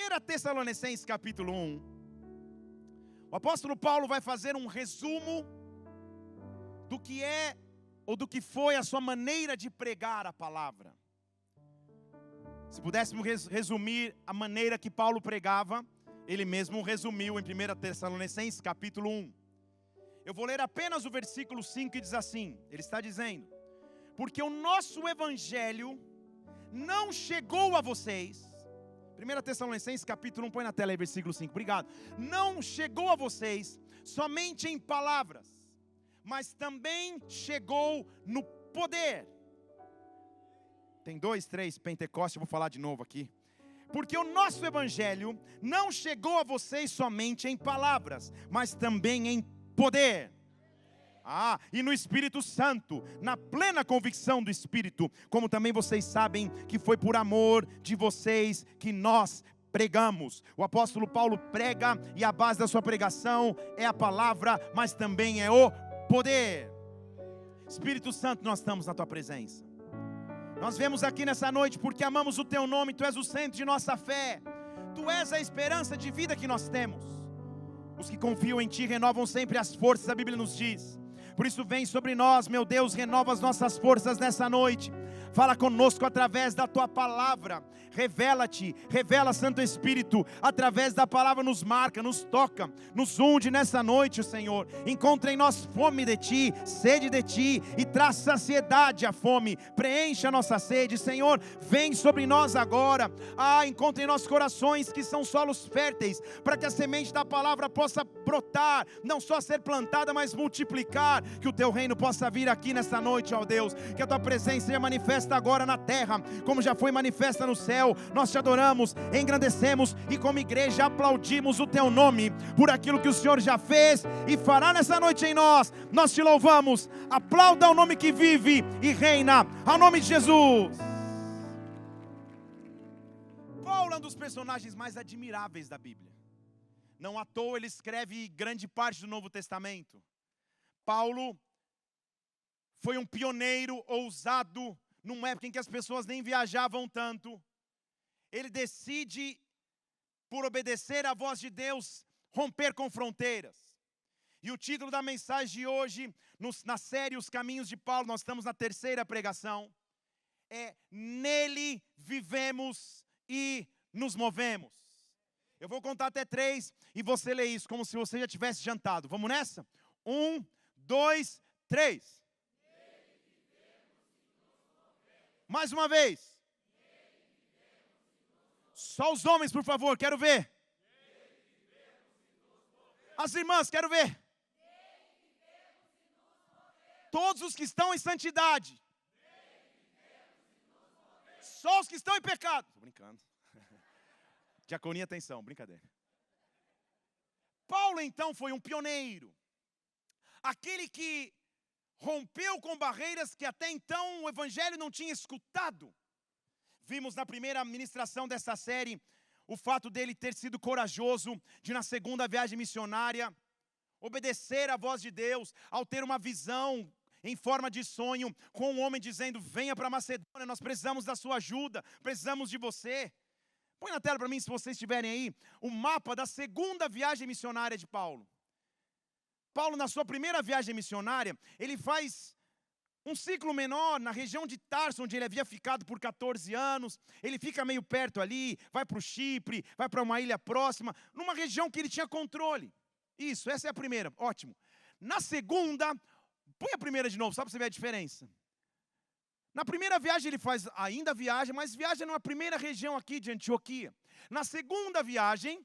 1 Tessalonicenses capítulo 1, o apóstolo Paulo vai fazer um resumo do que é ou do que foi a sua maneira de pregar a palavra. Se pudéssemos resumir a maneira que Paulo pregava, ele mesmo resumiu em 1 Tessalonicenses capítulo 1. Eu vou ler apenas o versículo 5 e diz assim, ele está dizendo: porque o nosso evangelho não chegou a vocês. 1 Tessalonicenses capítulo 1, põe na tela aí versículo 5, obrigado. Não chegou a vocês somente em palavras, mas também chegou no poder. Tem 2, 3, Pentecostes, eu vou falar de novo aqui. Porque o nosso evangelho não chegou a vocês somente em palavras, mas também em poder. E no Espírito Santo, na plena convicção do Espírito, como também vocês sabem que foi por amor de vocês que nós pregamos. O apóstolo Paulo prega e a base da sua pregação é a palavra, mas também é o poder. Espírito Santo, nós estamos na tua presença. Nós viemos aqui nessa noite porque amamos o teu nome, tu és o centro de nossa fé. Tu és a esperança de vida que nós temos. Os que confiam em ti renovam sempre as forças, a Bíblia nos diz. Por isso vem sobre nós, meu Deus, renova as nossas forças nessa noite. Fala conosco através da tua palavra. Revela-te, revela, Santo Espírito. Através da palavra nos marca, nos toca, nos unge nessa noite, Senhor. Encontra em nós fome de ti, sede de ti, e traz saciedade à fome. Preencha a nossa sede, Senhor. Vem sobre nós agora. Encontra em nossos corações que são solos férteis, para que a semente da palavra possa brotar, não só ser plantada, mas multiplicar. Que o teu reino possa vir aqui nesta noite, ó Deus. Que a tua presença seja manifesta agora na terra, como já foi manifesta no céu. Nós te adoramos, engrandecemos e como igreja aplaudimos o teu nome, por aquilo que o Senhor já fez e fará nessa noite em nós. Nós te louvamos, aplauda o nome que vive e reina, ao nome de Jesus. Paulo é um dos personagens mais admiráveis da Bíblia. Não à toa ele escreve grande parte do Novo Testamento. Paulo foi um pioneiro ousado, numa época em que as pessoas nem viajavam tanto. Ele decide, por obedecer à voz de Deus, romper com fronteiras. E o título da mensagem de hoje, na série Os Caminhos de Paulo, nós estamos na terceira pregação, é Nele vivemos e nos movemos. Eu vou contar até 3 e você lê isso como se você já tivesse jantado. Vamos nessa? 1, 2, 3. Mais uma vez. Só os homens, por favor, quero ver. As irmãs, quero ver. Todos os que estão em santidade. Só os que estão em pecado. Estou brincando. Diaconia, atenção, brincadeira. Paulo então foi um pioneiro. Aquele que rompeu com barreiras que até então o evangelho não tinha escutado. Vimos na primeira ministração dessa série o fato dele ter sido corajoso, de na segunda viagem missionária obedecer à voz de Deus, ao ter uma visão em forma de sonho, com um homem dizendo: venha para Macedônia, nós precisamos da sua ajuda, precisamos de você. Põe na tela para mim, se vocês tiverem aí, o mapa da segunda viagem missionária de Paulo. Paulo, na sua primeira viagem missionária, ele faz um ciclo menor na região de Tarso, onde ele havia ficado por 14 anos. Ele fica meio perto ali, vai para o Chipre, vai para uma ilha próxima, numa região que ele tinha controle. Isso, essa é a primeira, ótimo. Na segunda, põe a primeira de novo, só para você ver a diferença. Na primeira viagem ele faz ainda viagem, mas viaja numa primeira região aqui de Antioquia. Na segunda viagem,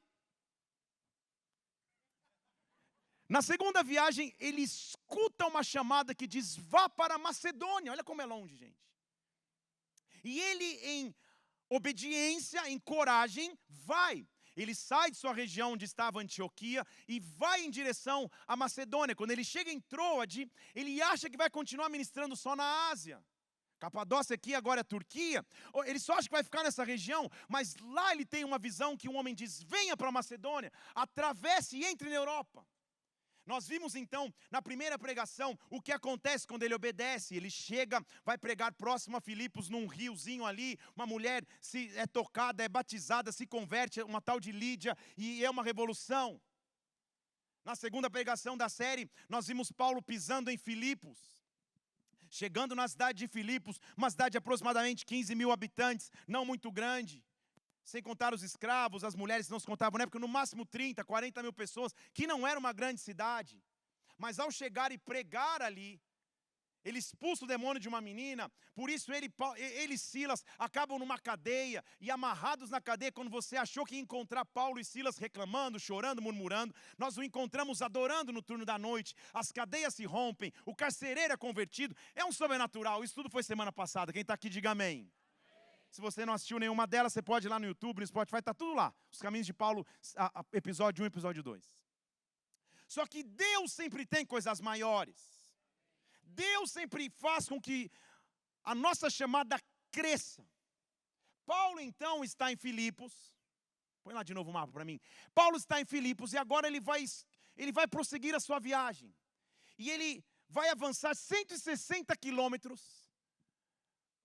ele escuta uma chamada que diz: vá para a Macedônia. Olha como é longe, gente. E ele, em obediência, em coragem, vai. Ele sai de sua região onde estava Antioquia e vai em direção à Macedônia. Quando ele chega em Troade, ele acha que vai continuar ministrando só na Ásia. Capadócia aqui, agora é Turquia. Ele só acha que vai ficar nessa região, mas lá ele tem uma visão que um homem diz: venha para a Macedônia, atravesse e entre na Europa. Nós vimos então, na primeira pregação, o que acontece quando ele obedece. Ele chega, vai pregar próximo a Filipos, num riozinho ali. Uma mulher é tocada, é batizada, se converte, uma tal de Lídia, e é uma revolução. Na segunda pregação da série, nós vimos Paulo pisando em Filipos. Chegando na cidade de Filipos, uma cidade de aproximadamente 15 mil habitantes, não muito grande. Sem contar os escravos, as mulheres não se contavam na época, no máximo 30, 40 mil pessoas, que não era uma grande cidade. Mas ao chegar e pregar ali, ele expulsa o demônio de uma menina, por isso ele e Silas acabam numa cadeia, e amarrados na cadeia, quando você achou que ia encontrar Paulo e Silas reclamando, chorando, murmurando, nós o encontramos adorando no turno da noite, as cadeias se rompem, o carcereiro é convertido, é um sobrenatural, isso tudo foi semana passada, quem está aqui diga amém. Se você não assistiu nenhuma delas, você pode ir lá no YouTube, no Spotify, está tudo lá. Os Caminhos de Paulo, episódio 1, episódio 2. Só que Deus sempre tem coisas maiores. Deus sempre faz com que a nossa chamada cresça. Paulo então está em Filipos. Põe lá de novo o mapa para mim. Paulo está em Filipos e agora ele vai prosseguir a sua viagem. E ele vai avançar 160 quilômetros.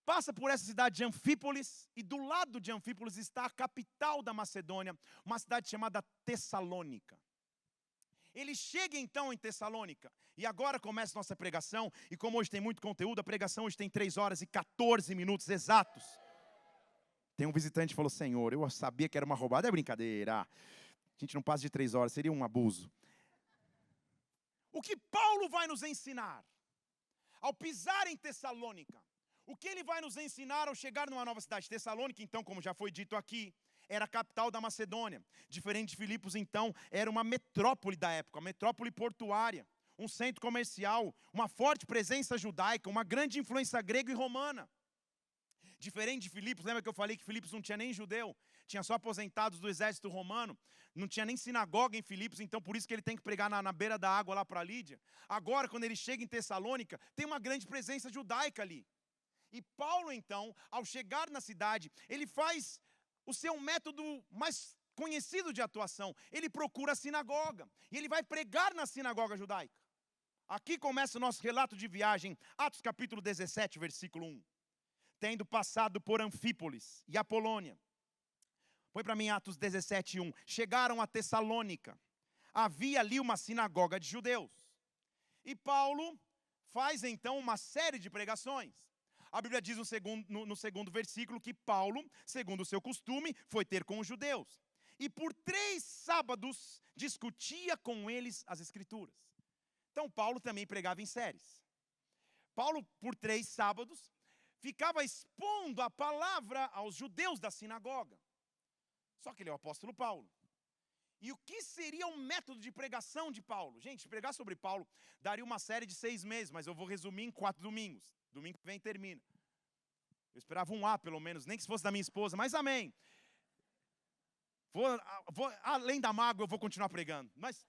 Passa por essa cidade de Anfípolis, e do lado de Anfípolis está a capital da Macedônia, uma cidade chamada Tessalônica. Ele chega então em Tessalônica, e agora começa a nossa pregação, e como hoje tem muito conteúdo, a pregação hoje tem 3 horas e 14 minutos exatos. Tem um visitante que falou, Senhor, eu sabia que era uma roubada, é brincadeira. A gente não passa de 3 horas, seria um abuso. O que Paulo vai nos ensinar, ao pisar em Tessalônica, o que ele vai nos ensinar ao chegar numa nova cidade? Tessalônica, então, como já foi dito aqui, era a capital da Macedônia. Diferente de Filipos, então, era uma metrópole da época, uma metrópole portuária, um centro comercial, uma forte presença judaica, uma grande influência grega e romana. Diferente de Filipos, lembra que eu falei que Filipos não tinha nem judeu, tinha só aposentados do exército romano, não tinha nem sinagoga em Filipos, então por isso que ele tem que pregar na beira da água lá para Lídia. Agora, quando ele chega em Tessalônica, tem uma grande presença judaica ali. E Paulo, então, ao chegar na cidade, ele faz o seu método mais conhecido de atuação. Ele procura a sinagoga, e ele vai pregar na sinagoga judaica. Aqui começa o nosso relato de viagem, Atos capítulo 17, versículo 1. Tendo passado por Anfípolis e Apolônia. Põe para mim Atos 17, 1. Chegaram a Tessalônica. Havia ali uma sinagoga de judeus. E Paulo faz então uma série de pregações. A Bíblia diz no segundo versículo que Paulo, segundo o seu costume, foi ter com os judeus. E por 3 sábados discutia com eles as Escrituras. Então Paulo também pregava em séries. Paulo, por 3 sábados, ficava expondo a palavra aos judeus da sinagoga. Só que ele é o apóstolo Paulo. E o que seria o método de pregação de Paulo? Gente, pregar sobre Paulo daria uma série de 6 meses, mas eu vou resumir em 4 domingos. Domingo que vem termina. Eu esperava um A pelo menos, nem que se fosse da minha esposa, mas amém. Além da mágoa eu vou continuar pregando. Mas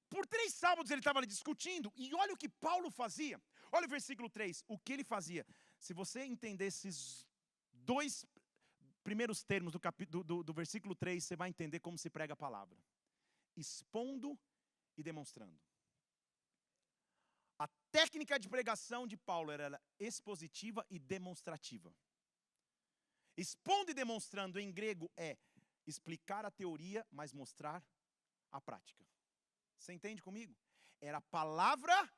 por 3 sábados ele estava ali discutindo. E olha o que Paulo fazia. Olha o versículo 3. O que ele fazia? Se você entender esses 2 primeiros termos do versículo 3, você vai entender como se prega a palavra. Expondo e demonstrando. A técnica de pregação de Paulo era expositiva e demonstrativa. Expondo e demonstrando em grego é explicar a teoria, mas mostrar a prática. Você entende comigo? Era palavra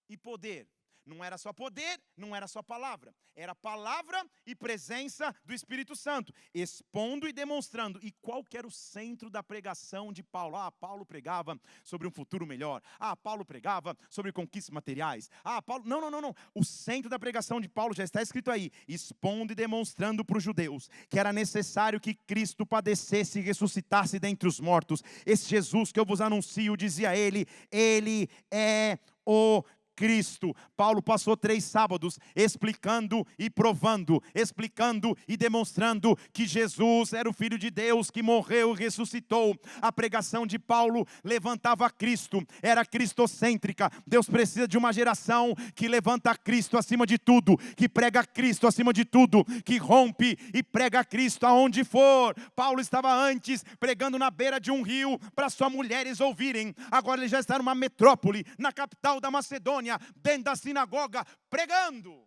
e poder. Não era só poder, não era só palavra. Era palavra e presença do Espírito Santo. Expondo e demonstrando. E qual que era o centro da pregação de Paulo? Paulo pregava sobre um futuro melhor. Paulo pregava sobre conquistas materiais. Paulo... Não. O centro da pregação de Paulo já está escrito aí. Expondo e demonstrando para os judeus que era necessário que Cristo padecesse e ressuscitasse dentre os mortos. Esse Jesus que eu vos anuncio, dizia ele é o Cristo. Paulo passou 3 sábados explicando e provando, explicando e demonstrando que Jesus era o Filho de Deus, que morreu e ressuscitou. A pregação de Paulo levantava Cristo, era cristocêntrica. Deus precisa de uma geração que levanta Cristo acima de tudo, que prega Cristo acima de tudo, que rompe e prega Cristo aonde for. Paulo estava antes pregando na beira de um rio para suas mulheres ouvirem. Agora ele já está numa metrópole, na capital da Macedônia, dentro da sinagoga, pregando.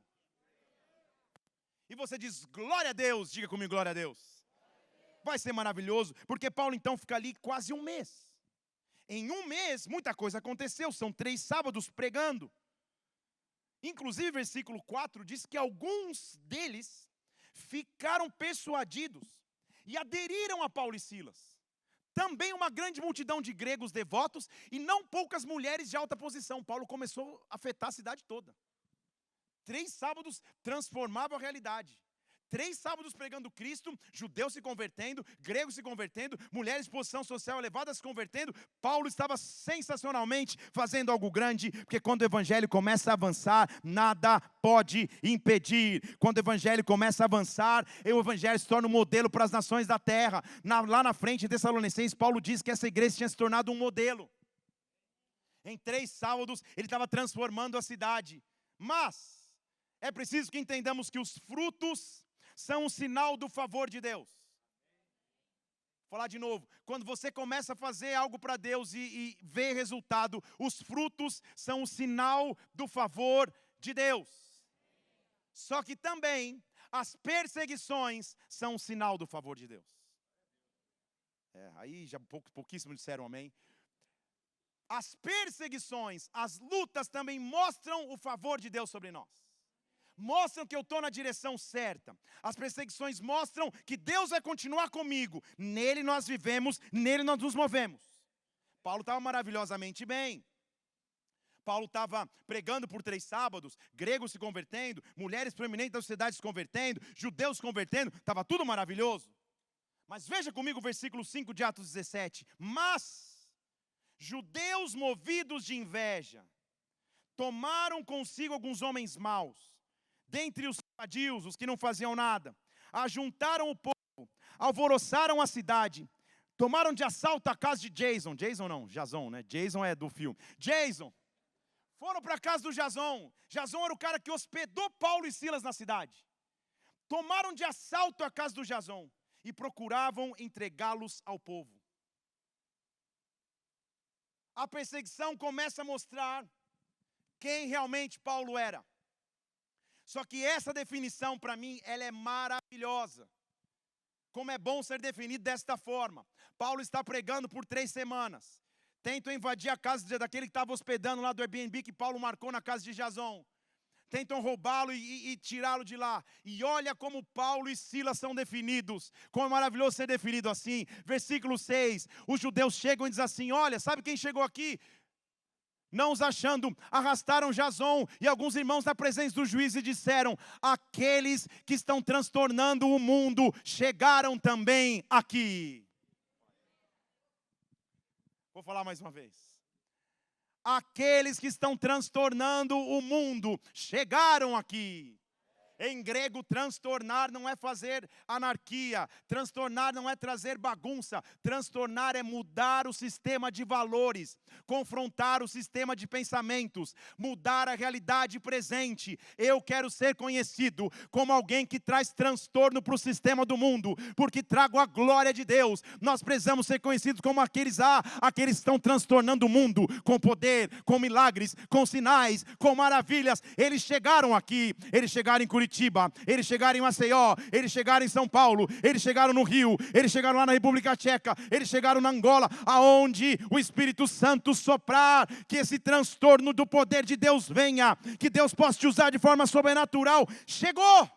E você diz, glória a Deus, diga comigo, glória a Deus. Vai ser maravilhoso, porque Paulo então fica ali quase um mês. Em um mês, muita coisa aconteceu, são 3 sábados pregando. Inclusive, versículo 4 diz que alguns deles ficaram persuadidos e aderiram a Paulo e Silas. Também uma grande multidão de gregos devotos e não poucas mulheres de alta posição. Paulo começou a afetar a cidade toda. 3 sábados transformavam a realidade. 3 sábados pregando Cristo, judeus se convertendo, gregos se convertendo, mulheres de posição social elevada se convertendo. Paulo estava sensacionalmente fazendo algo grande, porque quando o evangelho começa a avançar, nada pode impedir. Quando o evangelho começa a avançar, o evangelho se torna um modelo para as nações da terra. Lá na frente, em Tessalonicenses, Paulo diz que essa igreja tinha se tornado um modelo. Em 3 sábados, ele estava transformando a cidade. Mas é preciso que entendamos que os frutos são um sinal do favor de Deus. Vou falar de novo. Quando você começa a fazer algo para Deus e vê resultado, os frutos são um sinal do favor de Deus. Só que também as perseguições são um sinal do favor de Deus. Aí já pouquíssimo disseram amém. As perseguições, as lutas também mostram o favor de Deus sobre nós. Mostram que eu estou na direção certa. As perseguições mostram que Deus vai continuar comigo. Nele nós vivemos, nele nós nos movemos. Paulo estava maravilhosamente bem. Paulo estava pregando por 3 sábados, gregos se convertendo, mulheres proeminentes da sociedade se convertendo, judeus se convertendo, estava tudo maravilhoso. Mas veja comigo o versículo 5 de Atos 17. Mas judeus movidos de inveja tomaram consigo alguns homens maus, dentre os sadios, os que não faziam nada, ajuntaram o povo, alvoroçaram a cidade, tomaram de assalto a casa de Jason. Jason não, Jason, né? Jason é do filme. Jason. Foram para a casa do Jason. Jason era o cara que hospedou Paulo e Silas na cidade. Tomaram de assalto a casa do Jason e procuravam entregá-los ao povo. A perseguição começa a mostrar quem realmente Paulo era. Só que essa definição, para mim, ela é maravilhosa. Como é bom ser definido desta forma. Paulo está pregando por 3 semanas. Tentam invadir a casa daquele que estava hospedando lá do Airbnb, que Paulo marcou na casa de Jason. Tentam roubá-lo e tirá-lo de lá. E olha como Paulo e Silas são definidos. Como é maravilhoso ser definido assim. Versículo 6. Os judeus chegam e dizem assim, olha, sabe quem chegou aqui? Não os achando, arrastaram Jason e alguns irmãos na presença do juiz e disseram, aqueles que estão transtornando o mundo chegaram também aqui. Vou falar mais uma vez. Aqueles que estão transtornando o mundo chegaram aqui. Em grego, transtornar não é fazer anarquia, transtornar não é trazer bagunça, transtornar é mudar o sistema de valores, confrontar o sistema de pensamentos, mudar a realidade presente. Eu quero ser conhecido como alguém que traz transtorno para o sistema do mundo, porque trago a glória de Deus. Nós precisamos ser conhecidos como aqueles que estão transtornando o mundo, com poder, com milagres, com sinais, com maravilhas. Eles chegaram aqui, eles chegaram em Curitiba, eles chegaram em Maceió, eles chegaram em São Paulo, eles chegaram no Rio, eles chegaram lá na República Tcheca, eles chegaram na Angola, aonde o Espírito Santo soprar, que esse transtorno do poder de Deus venha, que Deus possa te usar de forma sobrenatural. Chegou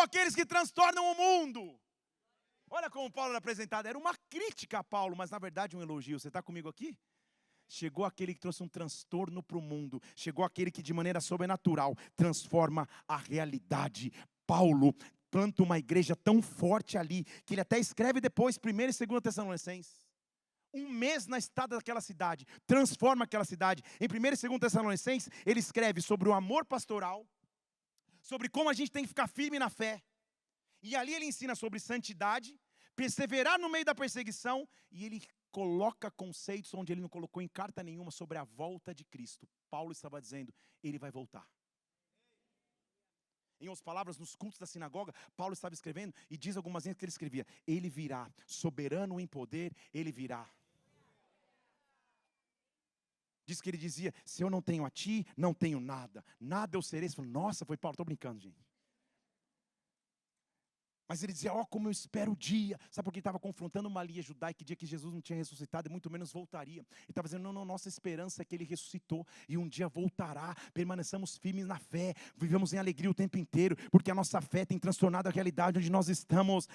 aqueles que transtornam o mundo. Olha como Paulo era apresentado, era uma crítica a Paulo, mas na verdade um elogio. Você está comigo aqui? Chegou aquele que trouxe um transtorno para o mundo. Chegou aquele que de maneira sobrenatural transforma a realidade. Paulo planta uma igreja tão forte ali, que ele até escreve depois, 1 e 2 Tessalonicenses. um mês na estada daquela cidade, transforma aquela cidade. Em 1º e 2º Tessalonicenses, ele escreve sobre o amor pastoral, sobre como a gente tem que ficar firme na fé. E ali ele ensina sobre santidade, perseverar no meio da perseguição, e ele coloca conceitos onde ele não colocou em carta nenhuma sobre a volta de Cristo. Paulo estava dizendo, ele vai voltar. Em outras palavras, nos cultos da sinagoga, Paulo estava escrevendo e diz algumas vezes que ele escrevia, ele virá, soberano em poder, ele virá. Diz que ele dizia, se eu não tenho a ti, não tenho nada. Nada eu serei. Você falou, nossa, foi Paulo, estou brincando, gente. Mas ele dizia, como eu espero o dia. Sabe por que ele estava confrontando uma linha judaica, que dia que Jesus não tinha ressuscitado e muito menos voltaria. Ele estava dizendo, não, nossa esperança é que ele ressuscitou e um dia voltará. Permaneçamos firmes na fé, vivemos em alegria o tempo inteiro, porque a nossa fé tem transtornado a realidade onde nós estamos.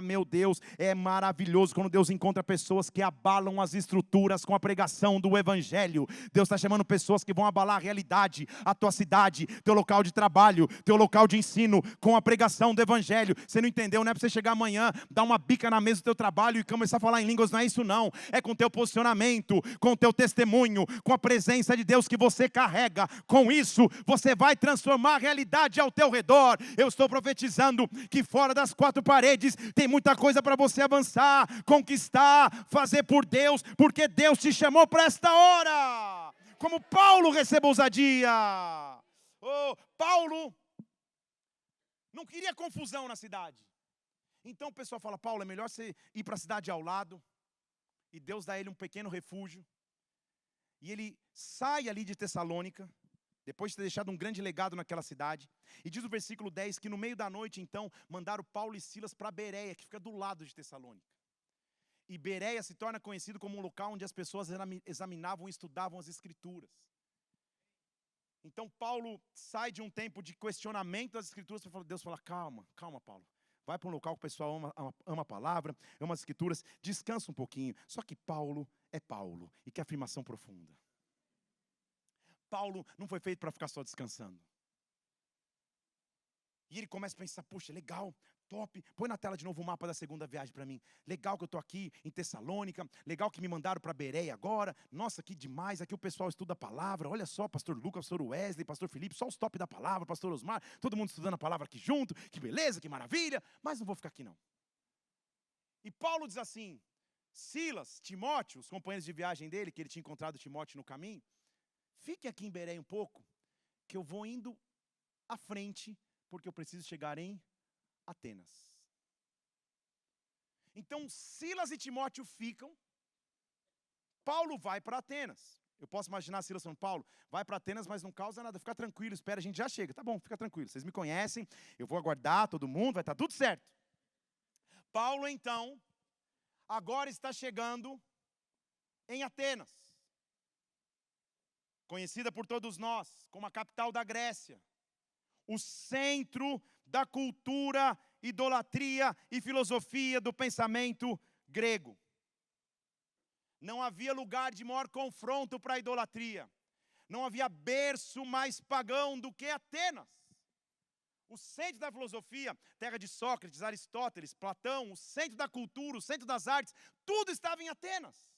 Meu Deus, é maravilhoso quando Deus encontra pessoas que abalam as estruturas com a pregação do Evangelho. Deus está chamando pessoas que vão abalar a realidade, a tua cidade, teu local de trabalho, teu local de ensino, com a pregação do Evangelho. Você não entendeu? Não é para você chegar amanhã, dar uma bica na mesa do teu trabalho e começar a falar em línguas, não é isso não. É com o teu posicionamento, com o teu testemunho, com a presença de Deus que você carrega. Com isso, você vai transformar a realidade ao teu redor. Eu estou profetizando que fora das 4 paredes tem muita coisa para você avançar, conquistar, fazer por Deus, porque Deus te chamou para esta hora. Como Paulo recebeu ousadia. Paulo não queria confusão na cidade. Então o pessoal fala, Paulo, é melhor você ir para a cidade ao lado. E Deus dá a ele um pequeno refúgio. E ele sai ali de Tessalônica, depois de ter deixado um grande legado naquela cidade. E diz o versículo 10 que no meio da noite, então, mandaram Paulo e Silas para Bereia, que fica do lado de Tessalônica. E Bereia se torna conhecido como um local onde as pessoas examinavam e estudavam as Escrituras. Então Paulo sai de um tempo de questionamento das Escrituras para Deus fala, calma, Paulo. Vai para um local que o pessoal ama a palavra, ama as Escrituras, descansa um pouquinho. Só que Paulo é Paulo, e que afirmação profunda. Paulo não foi feito para ficar só descansando. E ele começa a pensar, poxa, legal, top, põe na tela de novo o mapa da segunda viagem para mim. Legal que eu estou aqui em Tessalônica, legal que me mandaram para Bereia agora. Nossa, que demais, aqui o pessoal estuda a palavra. Olha só, pastor Lucas, pastor Wesley, pastor Felipe, só os top da palavra, pastor Osmar, todo mundo estudando a palavra aqui junto. Que beleza, que maravilha, mas não vou ficar aqui não. E Paulo diz assim, Silas, Timóteo, os companheiros de viagem dele, que ele tinha encontrado Timóteo no caminho, fiquem aqui em Bereia um pouco, que eu vou indo à frente, porque eu preciso chegar em Atenas. Então Silas e Timóteo ficam, Paulo vai para Atenas. Eu posso imaginar Silas falando, Paulo, vai para Atenas, mas não causa nada, fica tranquilo, espera, a gente já chega. Tá bom, fica tranquilo, vocês me conhecem, eu vou aguardar todo mundo, vai estar tudo certo. Paulo então, agora está chegando em Atenas, conhecida por todos nós como a capital da Grécia, o centro da cultura, idolatria e filosofia do pensamento grego. Não havia lugar de maior confronto para a idolatria. Não havia berço mais pagão do que Atenas. O centro da filosofia, terra de Sócrates, Aristóteles, Platão, o centro da cultura, o centro das artes, tudo estava em Atenas.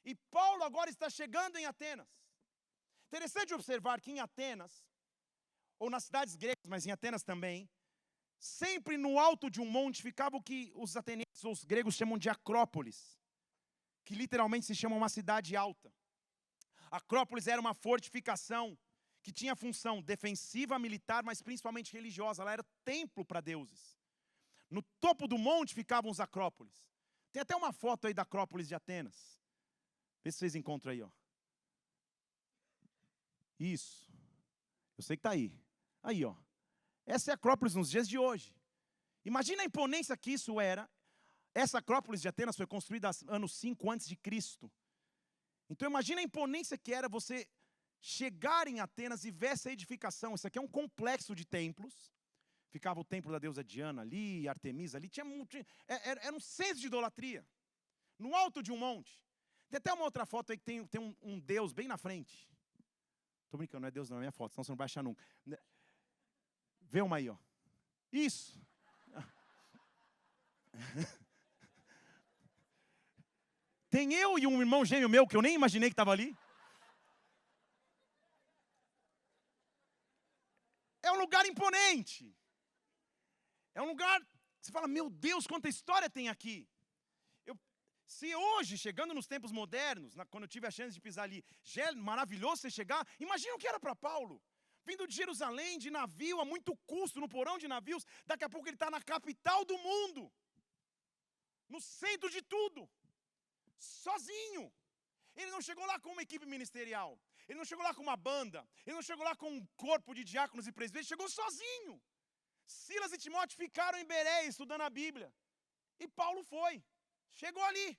E Paulo agora está chegando em Atenas. Interessante observar que em Atenas, ou nas cidades gregas, mas em Atenas também, sempre no alto de um monte ficava o que os atenienses ou os gregos chamam de Acrópolis, que literalmente se chama uma cidade alta. Acrópolis era uma fortificação que tinha função defensiva, militar, mas principalmente religiosa. Ela era templo para deuses. No topo do monte ficavam os Acrópolis. Tem até uma foto aí da Acrópolis de Atenas. Vê se vocês encontram aí, ó. Isso. Eu sei que está aí. Aí, ó. Essa é a Acrópolis nos dias de hoje. Imagina a imponência que isso era. Essa Acrópolis de Atenas foi construída anos 5 antes de Cristo. Então imagina a imponência que era você chegar em Atenas e ver essa edificação. Isso aqui é um complexo de templos. Ficava o templo da deusa Diana ali, Artemisa ali. Era um centro de idolatria. No alto de um monte. Tem até uma outra foto aí que tem um deus bem na frente. Estou brincando, não é Deus não, é minha foto, senão você não vai achar nunca. Vê uma aí, ó. Isso. Tem eu e um irmão gêmeo meu que eu nem imaginei que estava ali. É um lugar imponente. É um lugar que você fala, meu Deus, quanta história tem aqui. Se hoje, chegando nos tempos modernos, quando eu tive a chance de pisar ali, já é maravilhoso você chegar, imagina o que era para Paulo. Vindo de Jerusalém, de navio, a muito custo, no porão de navios, daqui a pouco ele está na capital do mundo. No centro de tudo. Sozinho. Ele não chegou lá com uma equipe ministerial. Ele não chegou lá com uma banda. Ele não chegou lá com um corpo de diáconos e presbíteros. Ele chegou sozinho. Silas e Timóteo ficaram em Bereia estudando a Bíblia. E Paulo foi. Chegou ali.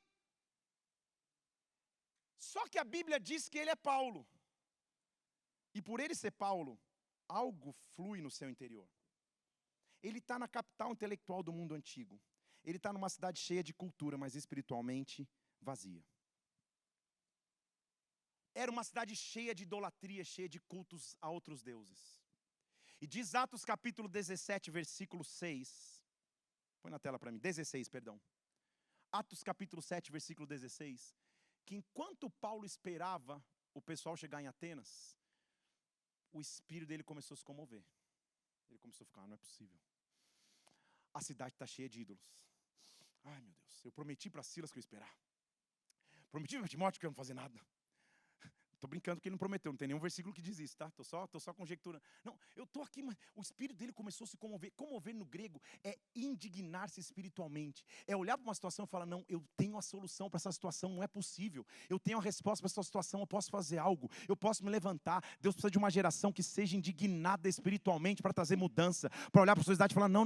Só que a Bíblia diz que ele é Paulo. E por ele ser Paulo, algo flui no seu interior. Ele está na capital intelectual do mundo antigo. Ele está numa cidade cheia de cultura, mas espiritualmente vazia. Era uma cidade cheia de idolatria, cheia de cultos a outros deuses. E diz Atos capítulo 17, versículo 6. Põe na tela para mim, 16, perdão. Atos capítulo 7, versículo 16. Que enquanto Paulo esperava o pessoal chegar em Atenas, o espírito dele começou a se comover. Ele começou a ficar, não é possível. A cidade está cheia de ídolos. Ai, meu Deus, eu prometi para Silas que eu ia esperar. Prometi para Timóteo que eu não ia fazer nada. Estou brincando que ele não prometeu, não tem nenhum versículo que diz isso, tá? Estou só conjecturando. Não, eu estou aqui, mas o espírito dele começou a se comover. Comover no grego é indignar-se espiritualmente. É olhar para uma situação e falar, não, eu tenho a solução para essa situação, não é possível. Eu tenho a resposta para essa situação, eu posso fazer algo, eu posso me levantar. Deus precisa de uma geração que seja indignada espiritualmente para trazer mudança, para olhar para a sociedade e falar, não,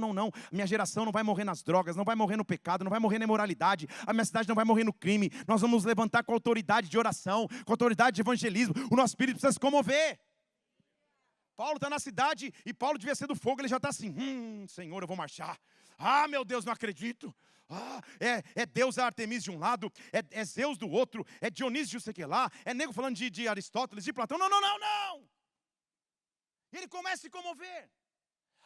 minha geração não vai morrer nas drogas, não vai morrer no pecado, não vai morrer na imoralidade, a minha cidade não vai morrer no crime. Nós vamos nos levantar com autoridade de oração, com autoridade de evangelismo. O nosso espírito precisa se comover. Paulo está na cidade e Paulo devia ser do fogo. Ele já está assim, Senhor, eu vou marchar. Ah, meu Deus, não acredito. É Deus a Artemis de um lado, é Zeus do outro, é Dionísio de não sei o que lá, é nego falando de Aristóteles, de Platão. Não. E ele começa a se comover.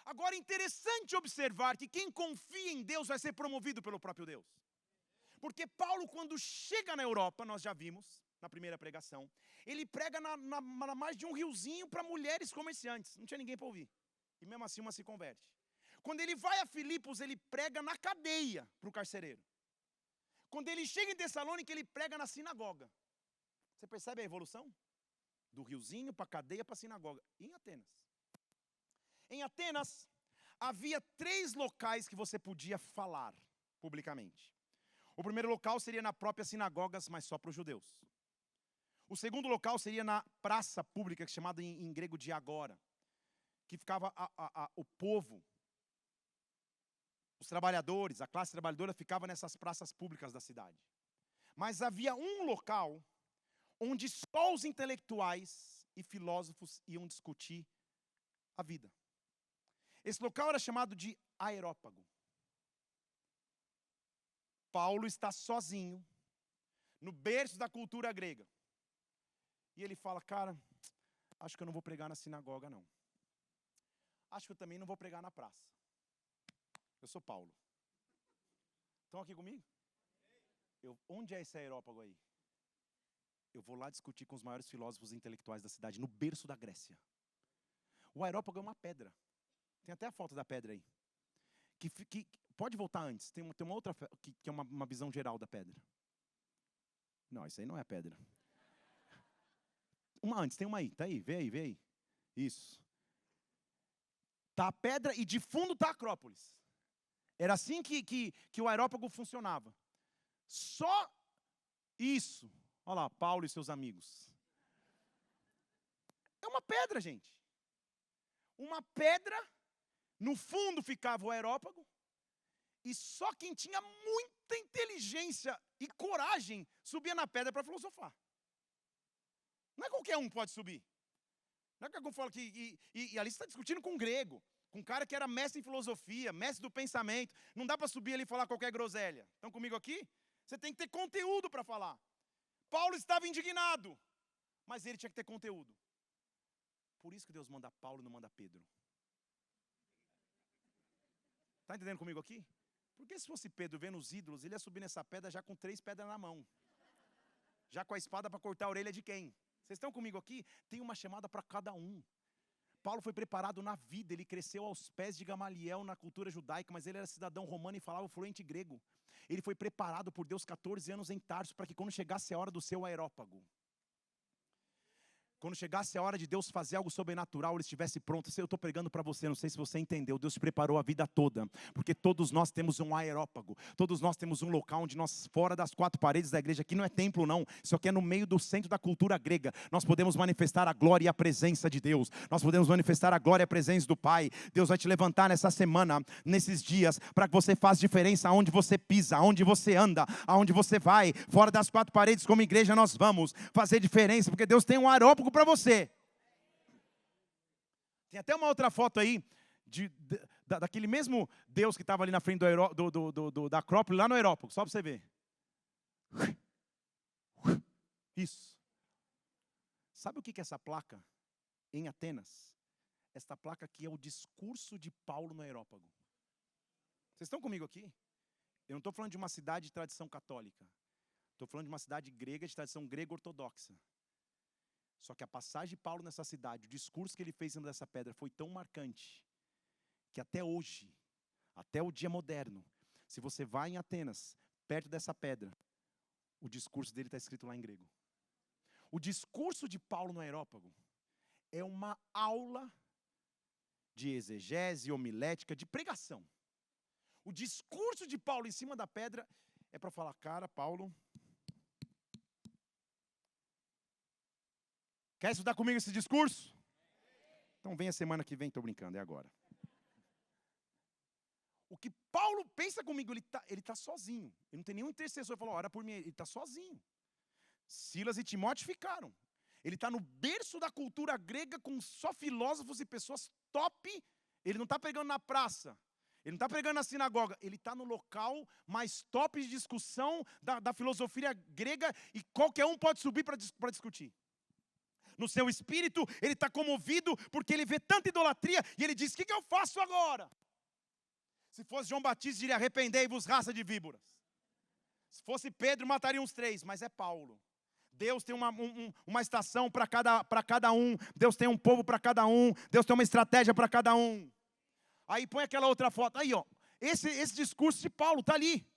Agora é interessante observar que quem confia em Deus vai ser promovido pelo próprio Deus. Porque Paulo, quando chega na Europa, nós já vimos na primeira pregação, ele prega na margem de um riozinho para mulheres comerciantes. Não tinha ninguém para ouvir. E mesmo assim uma se converte. Quando ele vai a Filipos, ele prega na cadeia para o carcereiro. Quando ele chega em Tessalônica, ele prega na sinagoga. Você percebe a evolução? Do riozinho para a cadeia para a sinagoga. Em Atenas. Em Atenas, havia 3 locais que você podia falar publicamente. O primeiro local seria na própria sinagogas, mas só para os judeus. O segundo local seria na praça pública, que é chamada em grego de agora, que ficava o povo, os trabalhadores, a classe trabalhadora ficava nessas praças públicas da cidade. Mas havia um local onde só os intelectuais e filósofos iam discutir a vida. Esse local era chamado de Areópago. Paulo está sozinho, no berço da cultura grega. E ele fala, cara, acho que eu não vou pregar na sinagoga, não. Acho que eu também não vou pregar na praça. Eu sou Paulo. Estão aqui comigo? Onde é esse Areópago aí? Eu vou lá discutir com os maiores filósofos e intelectuais da cidade, no berço da Grécia. O Areópago é uma pedra. Tem até a foto da pedra aí. Que pode voltar antes. Tem uma outra, que é uma visão geral da pedra. Não, isso aí não é a pedra. Uma antes, tem uma aí. Tá aí, vê aí. Isso. Tá a pedra e de fundo tá a Acrópolis. Era assim que o Areópago funcionava. Só isso. Olha lá, Paulo e seus amigos. É uma pedra, gente. Uma pedra, no fundo ficava o Areópago, e só quem tinha muita inteligência e coragem subia na pedra para filosofar. Não é qualquer um que pode subir. Não é qualquer um que fala que... E ali você está discutindo com um grego, com um cara que era mestre em filosofia, mestre do pensamento. Não dá para subir ali e falar qualquer groselha. Estão comigo aqui? Você tem que ter conteúdo para falar. Paulo estava indignado, mas ele tinha que ter conteúdo. Por isso que Deus manda Paulo e não manda Pedro. Está entendendo comigo aqui? Porque se fosse Pedro vendo os ídolos, ele ia subir nessa pedra já com 3 pedras na mão. Já com a espada para cortar a orelha de quem? Vocês estão comigo aqui? Tem uma chamada para cada um. Paulo foi preparado na vida, ele cresceu aos pés de Gamaliel na cultura judaica, mas ele era cidadão romano e falava fluente grego. Ele foi preparado por Deus 14 anos em Tarso, para que quando chegasse a hora do seu aerópago, quando chegasse a hora de Deus fazer algo sobrenatural, ele estivesse pronto. Eu estou pregando para você, não sei se você entendeu. Deus te preparou a vida toda, porque todos nós temos um aerópago, todos nós temos um local onde nós, fora das quatro paredes da igreja, aqui não é templo não, isso aqui é no meio do centro da cultura grega, nós podemos manifestar a glória e a presença de Deus, nós podemos manifestar a glória e a presença do Pai. Deus vai te levantar nessa semana, nesses dias, para que você faça diferença aonde você pisa, aonde você anda, aonde você vai, fora das quatro paredes, como igreja nós vamos fazer diferença, porque Deus tem um aerópago para você. Tem até uma outra foto aí daquele mesmo Deus que estava ali na frente da Acrópole, lá no aerópago, só para você ver. Isso. Sabe o que é essa placa em Atenas? Esta placa aqui é o discurso de Paulo no aerópago. Vocês estão comigo aqui? Eu não estou falando de uma cidade de tradição católica. Estou falando de uma cidade grega de tradição grego-ortodoxa. Só que a passagem de Paulo nessa cidade, o discurso que ele fez em cima dessa pedra foi tão marcante, que até hoje, até o dia moderno, se você vai em Atenas, perto dessa pedra, o discurso dele está escrito lá em grego. O discurso de Paulo no aerópago é uma aula de exegese, homilética, de pregação. O discurso de Paulo em cima da pedra é para falar, cara, Paulo, quer estudar comigo esse discurso? Então vem a semana que vem, estou brincando, é agora. O que Paulo pensa comigo, ele tá sozinho. Ele não tem nenhum intercessor, ele falou, ora por mim, ele está sozinho. Silas e Timóteo ficaram. Ele está no berço da cultura grega com só filósofos e pessoas top. Ele não está pregando na praça. Ele não está pregando na sinagoga. Ele está no local mais top de discussão da filosofia grega e qualquer um pode subir para discutir. No seu espírito, ele está comovido porque ele vê tanta idolatria e ele diz, o que eu faço agora? Se fosse João Batista, diria, arrependei-vos, raça de víboras. Se fosse Pedro, mataria uns 3, mas é Paulo. Deus tem uma estação para cada um, Deus tem um povo para cada um, Deus tem uma estratégia para cada um. Aí põe aquela outra foto, aí ó, esse discurso de Paulo está ali.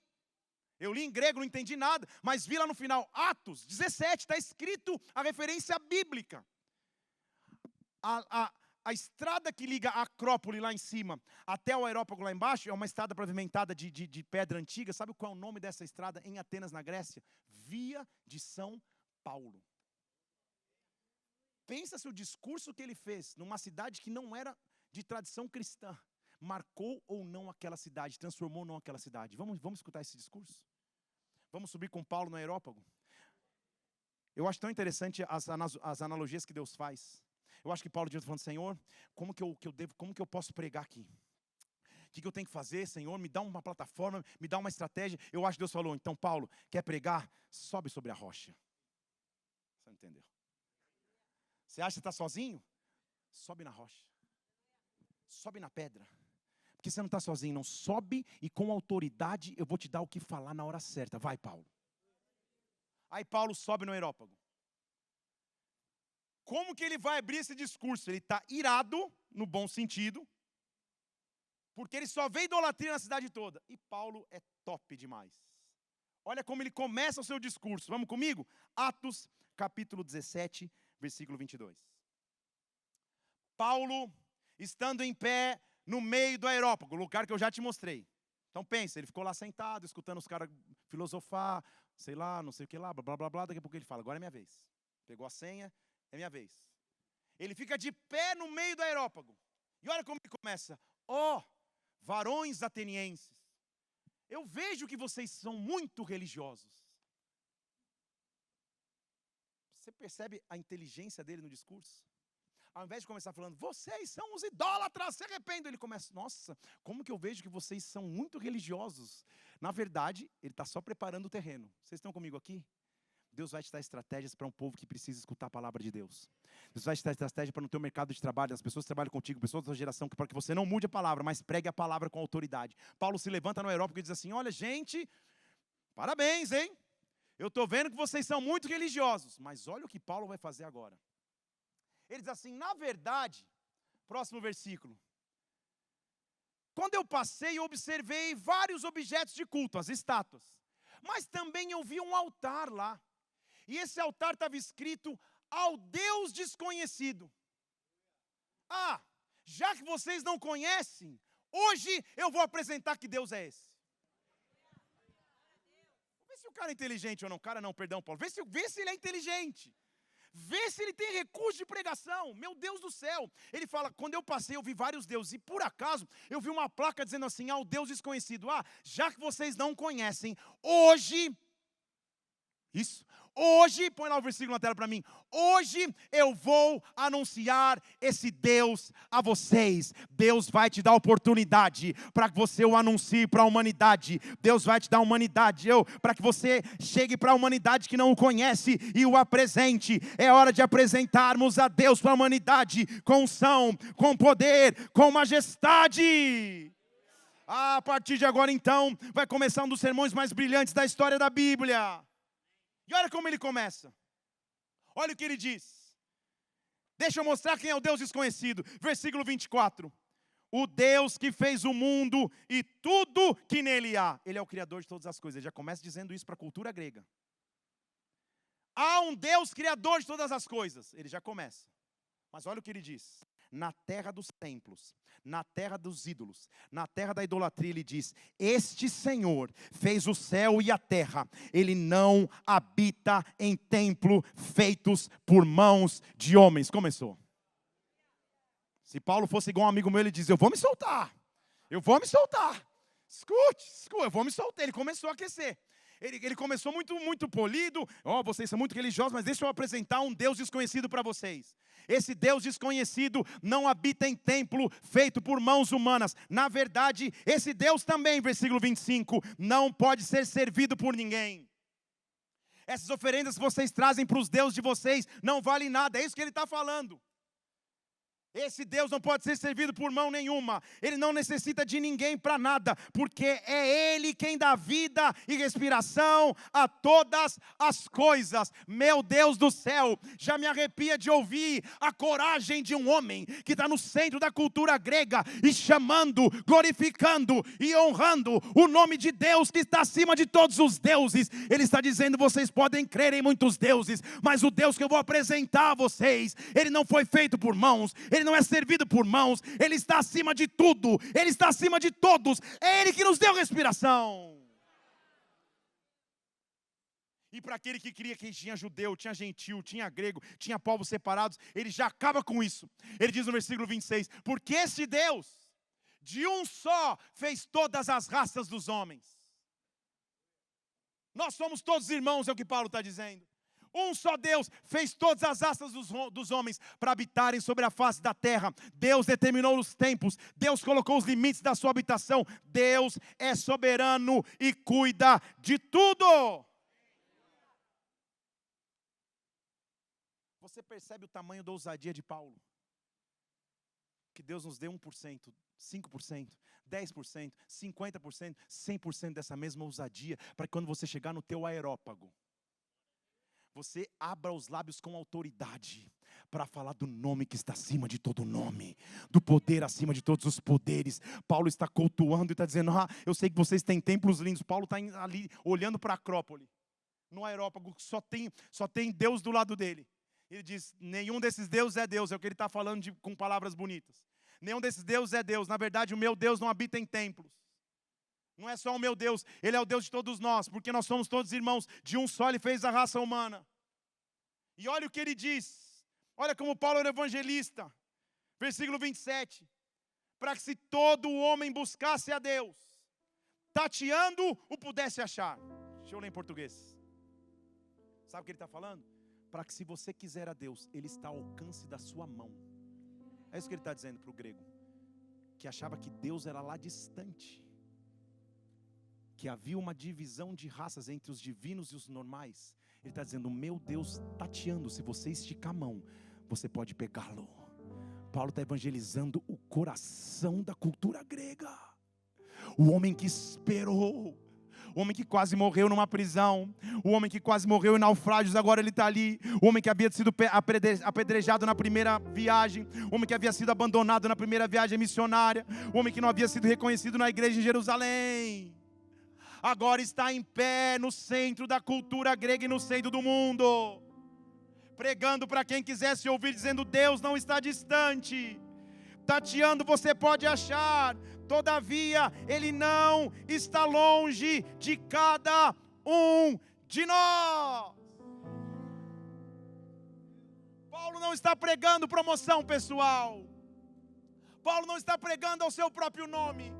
Eu li em grego, não entendi nada, mas vi lá no final, Atos 17, está escrito a referência bíblica. A estrada que liga a Acrópole lá em cima até o aerópago lá embaixo é uma estrada pavimentada de pedra antiga. Sabe qual é o nome dessa estrada em Atenas, na Grécia? Via de São Paulo. Pensa se o discurso que ele fez numa cidade que não era de tradição cristã marcou ou não aquela cidade, transformou ou não aquela cidade. Vamos escutar esse discurso? Vamos subir com Paulo no aerópago? Eu acho tão interessante as analogias que Deus faz. Eu acho que Paulo devia estar falando, Senhor, como que eu posso pregar aqui? O que eu tenho que fazer, Senhor? Me dá uma plataforma, me dá uma estratégia. Eu acho que Deus falou, então Paulo, quer pregar? Sobe sobre a rocha. Você não entendeu? Você acha que está sozinho? Sobe na rocha. Sobe na pedra. Porque você não está sozinho, não. Sobe e com autoridade eu vou te dar o que falar na hora certa. Vai, Paulo. Aí Paulo sobe no aerópago. Como que ele vai abrir esse discurso? Ele está irado, no bom sentido, porque ele só vê idolatria na cidade toda. E Paulo é top demais. Olha como ele começa o seu discurso. Vamos comigo? Atos, capítulo 17, versículo 22. Paulo, estando em pé no meio do aerópago, lugar que eu já te mostrei. Então pensa, ele ficou lá sentado, escutando os caras filosofar, sei lá, não sei o que lá, blá, blá, blá. Daqui a pouco ele fala, agora é minha vez. Pegou a senha, é minha vez. Ele fica de pé no meio do aerópago. E olha como ele começa. Ó, varões atenienses, eu vejo que vocês são muito religiosos. Você percebe a inteligência dele no discurso? Ao invés de começar falando, vocês são os idólatras, se arrependam. Ele começa, nossa, como que eu vejo que vocês são muito religiosos. Na verdade, ele está só preparando o terreno. Vocês estão comigo aqui? Deus vai te dar estratégias para um povo que precisa escutar a palavra de Deus. Deus vai te dar estratégia para no teu mercado de trabalho, as pessoas que trabalham contigo, pessoas da tua geração, para que você não mude a palavra, mas pregue a palavra com autoridade. Paulo se levanta no aerópago e diz assim, olha gente, parabéns, hein? eu estou vendo que vocês são muito religiosos. Mas olha o que Paulo vai fazer agora. Ele diz assim, na verdade, próximo versículo. Quando eu passei, eu observei vários objetos de culto, as estátuas. Mas também eu vi um altar lá. E esse altar estava escrito ao Deus desconhecido. Ah, já que vocês não conhecem, hoje eu vou apresentar que Deus é esse. Vê se o cara é inteligente ou não. Cara não, perdão, Paulo. Vê se ele é inteligente. Vê se ele tem recurso de pregação. Meu Deus do céu. Ele fala, quando eu passei eu vi vários deuses. E por acaso eu vi uma placa dizendo assim, ao Deus desconhecido. Ah, já que vocês não conhecem, hoje... Hoje, põe lá o versículo na tela para mim. Hoje eu vou anunciar esse Deus a vocês. Deus vai te dar oportunidade para que você o anuncie para a humanidade. Deus vai te dar humanidade, para que você chegue para a humanidade que não o conhece e o apresente. É hora de apresentarmos a Deus para a humanidade com unção, com poder, com majestade. A partir de agora então, vai começar um dos sermões mais brilhantes da história da Bíblia. E olha como ele começa. Olha o que ele diz. Deixa eu mostrar quem é o Deus desconhecido. Versículo 24. O Deus que fez o mundo e tudo que nele há. Ele é o Criador de todas as coisas. Ele já começa dizendo isso para a cultura grega. Há um Deus Criador de todas as coisas. Ele já começa. Mas olha o que ele diz. Na terra dos templos, na terra dos ídolos, na terra da idolatria, ele diz, este Senhor fez o céu e a terra, ele não habita em templo feitos por mãos de homens. Começou. Se Paulo fosse igual um amigo meu, ele diz, eu vou me soltar, escute, eu vou me soltar. Ele começou a aquecer. Ele começou muito polido. Vocês são muito religiosos, mas deixa eu apresentar um Deus desconhecido para vocês. Esse Deus desconhecido não habita em templo feito por mãos humanas. Na verdade, esse Deus também, versículo 25, não pode ser servido por ninguém. Essas oferendas que vocês trazem para os deuses de vocês não valem nada. É isso que ele está falando. Esse Deus não pode ser servido por mão nenhuma. Ele não necessita de ninguém para nada, porque é Ele quem dá vida e respiração a todas as coisas. Meu Deus do céu, já me arrepia de ouvir a coragem de um homem que está no centro da cultura grega e chamando, glorificando e honrando o nome de Deus que está acima de todos os deuses. Ele está dizendo, vocês podem crer em muitos deuses, mas o Deus que eu vou apresentar a vocês, Ele não foi feito por mãos, Ele não é servido por mãos, Ele está acima de tudo, Ele está acima de todos, é Ele que nos deu respiração. E para aquele que cria que tinha judeu, tinha gentil, tinha grego, tinha povos separados, ele já acaba com isso. Ele diz no versículo 26, porque esse Deus, de um só, fez todas as raças dos homens. Nós somos todos irmãos, é o que Paulo está dizendo. Um só Deus fez todas as raças dos homens para habitarem sobre a face da terra. Deus determinou os tempos. Deus colocou os limites da sua habitação. Deus é soberano e cuida de tudo. Você percebe o tamanho da ousadia de Paulo? Que Deus nos dê 1%, 5%, 10%, 50%, 100% dessa mesma ousadia, para que quando você chegar no teu aerópago, você abra os lábios com autoridade para falar do nome que está acima de todo nome, do poder acima de todos os poderes. Paulo está cultuando e está dizendo, eu sei que vocês têm templos lindos. Paulo está ali olhando para a Acrópole, no aerópago, que só tem Deus do lado dele. Ele diz, nenhum desses deuses é Deus, é o que ele está falando com palavras bonitas. Nenhum desses deuses é Deus, na verdade o meu Deus não habita em templos. Não é só o meu Deus, Ele é o Deus de todos nós, porque nós somos todos irmãos, de um só Ele fez a raça humana. E olha o que ele diz, olha como Paulo era evangelista, versículo 27, para que se todo homem buscasse a Deus, tateando o pudesse achar. Deixa eu ler em português. Sabe o que ele está falando? Para que se você quiser a Deus, Ele está ao alcance da sua mão. É isso que ele está dizendo para o grego, que achava que Deus era lá distante, que havia uma divisão de raças entre os divinos e os normais. Ele está dizendo, meu Deus tateando, se você esticar a mão, você pode pegá-lo. Paulo está evangelizando o coração da cultura grega. O homem que esperou, O homem que quase morreu numa prisão, o homem que quase morreu em naufrágios, agora ele está ali. O homem que havia sido apedrejado na primeira viagem, o homem que havia sido abandonado na primeira viagem missionária, o homem que não havia sido reconhecido na igreja em Jerusalém, agora está em pé no centro da cultura grega e no centro do mundo, pregando para quem quisesse ouvir, dizendo: Deus não está distante. Tateando você pode achar, todavia Ele não está longe de cada um de nós. Paulo não está pregando promoção pessoal. Paulo não está pregando ao seu próprio nome.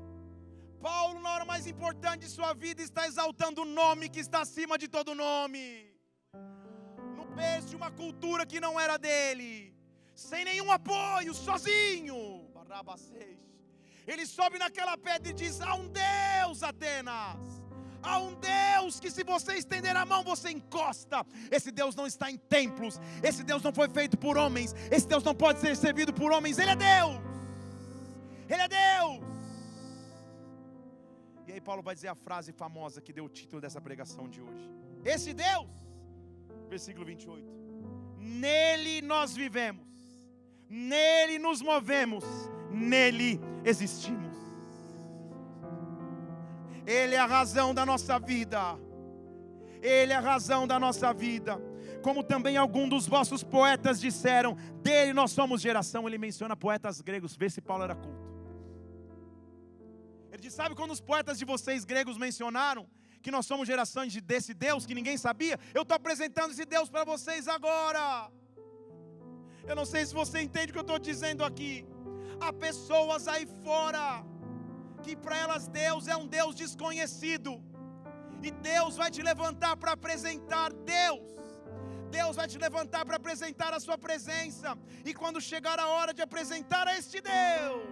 Paulo, na hora mais importante de sua vida, está exaltando o nome que está acima de todo nome. No berço de uma cultura que não era dele, sem nenhum apoio, sozinho. Ele sobe naquela pedra e diz: há um Deus, Atenas. Há um Deus que, se você estender a mão, você encosta. Esse Deus não está em templos. Esse Deus não foi feito por homens. Esse Deus não pode ser servido por homens. Ele é Deus. Ele é Deus. E aí Paulo vai dizer a frase famosa que deu o título dessa pregação de hoje. Esse Deus, versículo 28, nele nós vivemos, nele nos movemos, nele existimos. Ele é a razão da nossa vida. Ele é a razão da nossa vida. Como também alguns dos vossos poetas disseram, dele nós somos geração. Ele menciona poetas gregos, vê se Paulo era culto. Ele diz: sabe quando os poetas de vocês gregos mencionaram que nós somos geração desse Deus que ninguém sabia? Eu estou apresentando esse Deus para vocês agora. Eu não sei se você entende o que eu estou dizendo aqui. Há pessoas aí fora que para elas Deus é um Deus desconhecido, e Deus vai te levantar para apresentar Deus. Deus vai te levantar para apresentar a sua presença, e quando chegar a hora de apresentar a este Deus,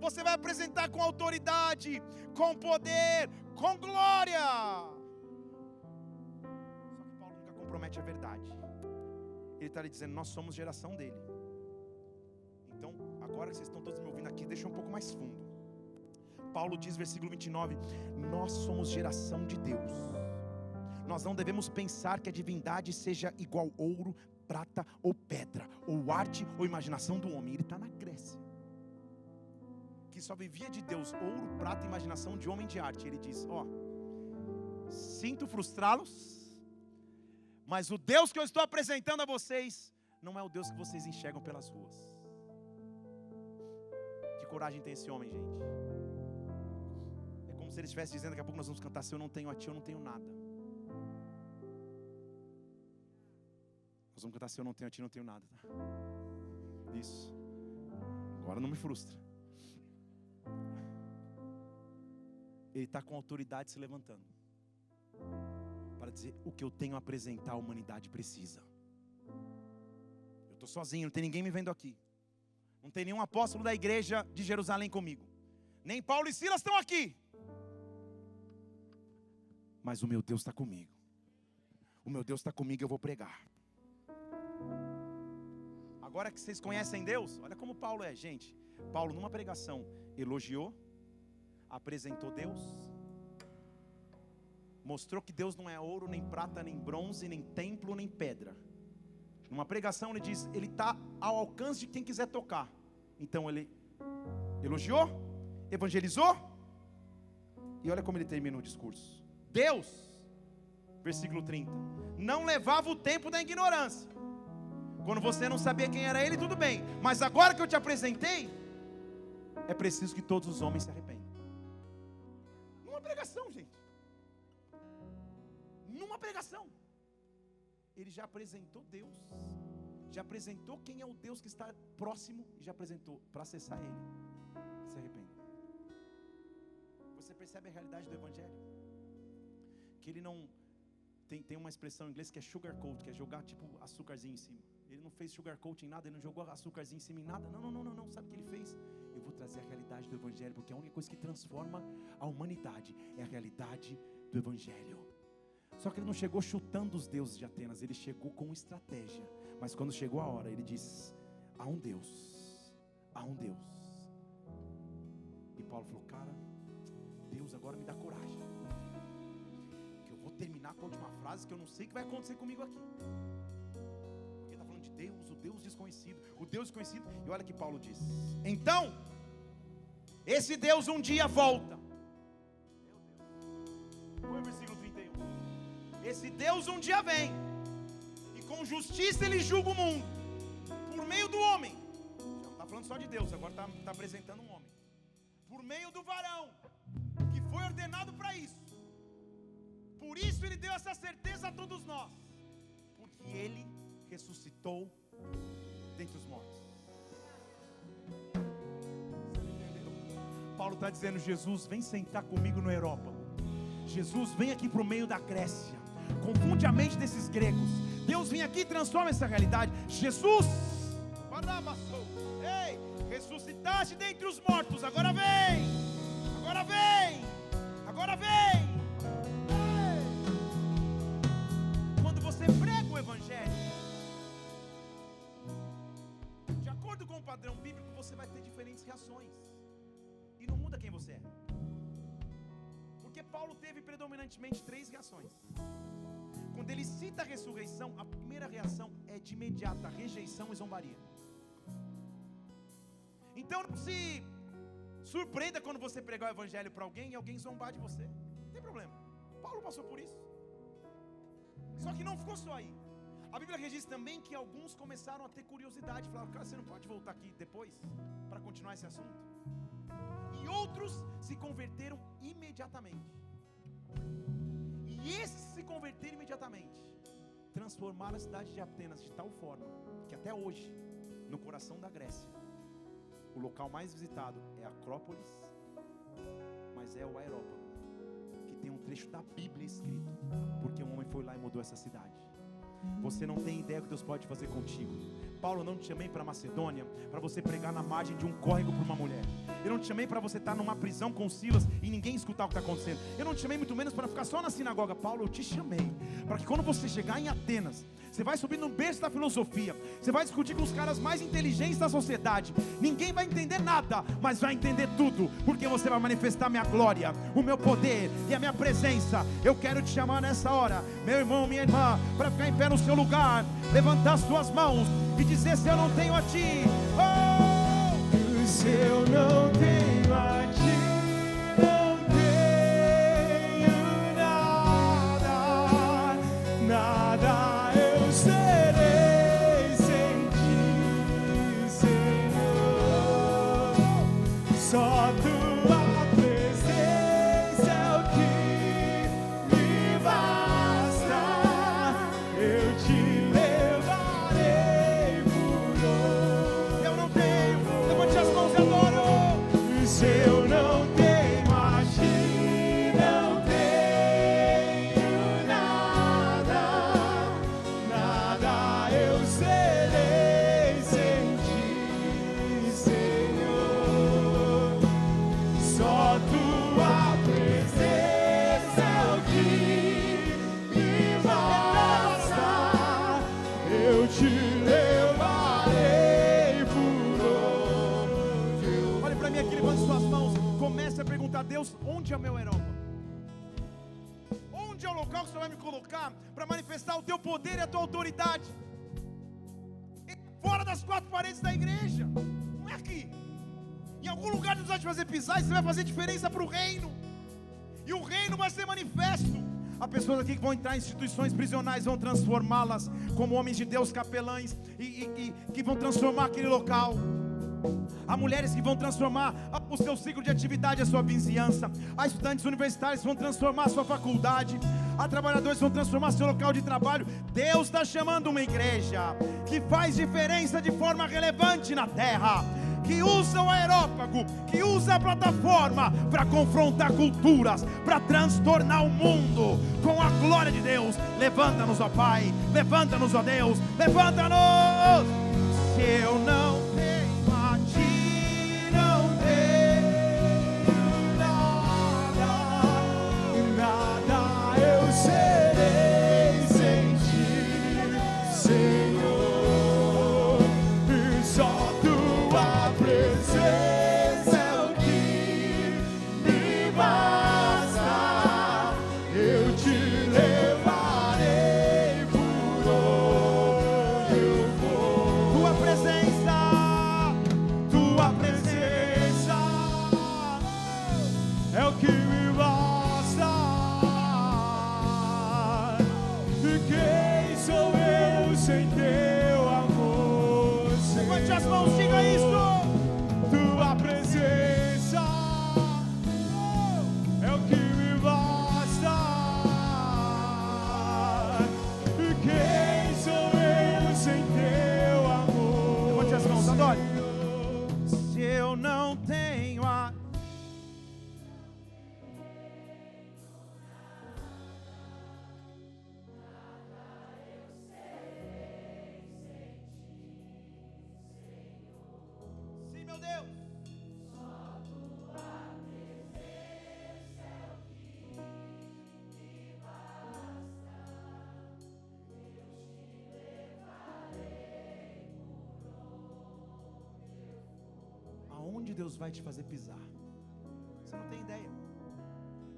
você vai apresentar com autoridade, com poder, com glória. Só que Paulo nunca compromete a verdade. Ele está lhe dizendo: nós somos geração dele. Então, agora que vocês estão todos me ouvindo aqui, deixa um pouco mais fundo. Paulo diz, versículo 29, nós somos geração de Deus. Nós não devemos pensar que a divindade seja igual ouro, prata ou pedra, ou arte ou imaginação do homem. Ele está na Grécia, que só vivia de Deus ouro, prata e imaginação de homem de arte. Ele diz: sinto frustrá-los, mas o Deus que eu estou apresentando a vocês não é o Deus que vocês enxergam pelas ruas. Que coragem tem esse homem, gente. É como se ele estivesse dizendo: daqui a pouco nós vamos cantar: se eu não tenho a ti, eu não tenho nada. Nós vamos cantar: se eu não tenho a ti, eu não tenho nada. Isso. Agora não me frustra. Ele está com autoridade se levantando para dizer: o que eu tenho a apresentar, a humanidade precisa. Eu estou sozinho, não tem ninguém me vendo aqui. Não tem nenhum apóstolo da igreja de Jerusalém comigo. Nem Paulo e Silas estão aqui. Mas o meu Deus está comigo. O meu Deus está comigo, eu vou pregar. Agora que vocês conhecem Deus, olha como Paulo é, gente. Paulo, numa pregação, elogiou, apresentou Deus, mostrou que Deus não é ouro, nem prata, nem bronze, nem templo, nem pedra. Numa pregação ele diz: ele está ao alcance de quem quiser tocar. Então ele elogiou, evangelizou, e olha como ele termina o discurso. Deus, versículo 30, não levava o tempo da ignorância. Quando você não sabia quem era ele, tudo bem, mas agora que eu te apresentei, é preciso que todos os homens se arrependam. Numa pregação, gente, numa pregação, ele já apresentou Deus, já apresentou quem é o Deus que está próximo, e já apresentou para acessar ele. Se arrependa. Você percebe a realidade do evangelho? Que ele não tem uma expressão em inglês que é sugar coat, que é jogar tipo açúcarzinho em cima. Ele não fez sugar coat em nada, ele não jogou açúcarzinho em cima em nada. Não. Sabe o que ele fez? Eu vou trazer a realidade do evangelho, porque a única coisa que transforma a humanidade é a realidade do evangelho. Só que ele não chegou chutando os deuses de Atenas, ele chegou com estratégia. Mas quando chegou a hora, ele disse: há um Deus, há um Deus. E Paulo falou: cara, Deus, agora me dá coragem, que eu vou terminar com a última frase, que eu não sei o que vai acontecer comigo aqui. Porque está falando de Deus, o Deus desconhecido, o Deus desconhecido. E olha que Paulo diz: então, esse Deus um dia volta. Foi o versículo 31. Esse Deus um dia vem, e com justiça Ele julga o mundo, por meio do homem. Já não está falando só de Deus, agora está apresentando um homem. Por meio do varão, que foi ordenado para isso. Por isso Ele deu essa certeza a todos nós, porque Ele ressuscitou dentre os mortos. Paulo está dizendo: Jesus, vem sentar comigo no Areópago. Jesus, vem aqui para o meio da Grécia, confunde a mente desses gregos. Deus vem aqui e transforma essa realidade. Jesus, ei, ressuscitaste dentre os mortos, agora vem, agora vem, agora vem. Ei. Quando você prega o Evangelho, de acordo com o padrão bíblico, você vai ter diferentes reações, e não muda quem você é. Porque Paulo teve predominantemente 3 reações. Quando ele cita a ressurreição, a primeira reação é de imediata rejeição e zombaria. Então não se surpreenda quando você pregar o Evangelho para alguém e alguém zombar de você. Não tem problema, Paulo passou por isso. Só que não ficou só aí. A Bíblia registra também que alguns começaram a ter curiosidade, falaram: cara, você não pode voltar aqui depois para continuar esse assunto? E outros se converteram imediatamente. E esses se converteram imediatamente transformaram a cidade de Atenas de tal forma que até hoje, no coração da Grécia, o local mais visitado é a Acrópolis, mas é o Areópago, que tem um trecho da Bíblia escrito, porque um homem foi lá e mudou essa cidade. Você não tem ideia do que Deus pode fazer contigo. Paulo, eu não te chamei para Macedônia para você pregar na margem de um córrego para uma mulher. Eu não te chamei para você estar numa prisão com Silas e ninguém escutar o que está acontecendo. Eu não te chamei muito menos para ficar só na sinagoga. Paulo, eu te chamei para que quando você chegar em Atenas, você vai subir no berço da filosofia, você vai discutir com os caras mais inteligentes da sociedade. Ninguém vai entender nada, mas vai entender tudo, porque você vai manifestar minha glória, o meu poder e a minha presença. Eu quero te chamar nessa hora, meu irmão, minha irmã, para ficar em pé no seu lugar, levantar as suas mãos e dizer: se eu não tenho a ti, oh, se eu não tenho a ti, não tenho nada, nada eu serei sem ti, Senhor. Só tua presença é o que me basta. Eu te levarei por onde eu não tenho. Levante as mãos e adoro. Se eu não tenho a ti, não tenho nada, nada eu serei sem ti, Senhor. Só tua presença é o que me basta. Eu te levarei por onde eu... Olhe para mim aqui, levante suas mãos. Comece a perguntar a Deus: onde é o meu Areópago? Onde é o local que o Senhor vai me colocar para manifestar o teu poder e a tua autoridade? Fora das 4 paredes da igreja, não é aqui. Em algum lugar Deus vai te fazer pisar e você vai fazer diferença para o reino. E o reino vai ser manifesto. Há pessoas aqui que vão entrar em instituições prisionais, vão transformá-las como homens de Deus, capelães, e que vão transformar aquele local. Há mulheres que vão transformar o seu ciclo de atividade, a sua vizinhança. Há estudantes universitários que vão transformar a sua faculdade. Há trabalhadores que vão transformar seu local de trabalho. Deus está chamando uma igreja que faz diferença de forma relevante na terra, que usa o Areópago, que usa a plataforma para confrontar culturas, para transtornar o mundo com a glória de Deus. Levanta-nos, ó Pai, levanta-nos, ó Deus, levanta-nos. Se eu não tenho a ti, não tenho nada, nada eu serei sem ti, Senhor. E só tua presença é o que me basta. meu Deus. Aonde Deus vai te fazer pisar? Você não tem ideia.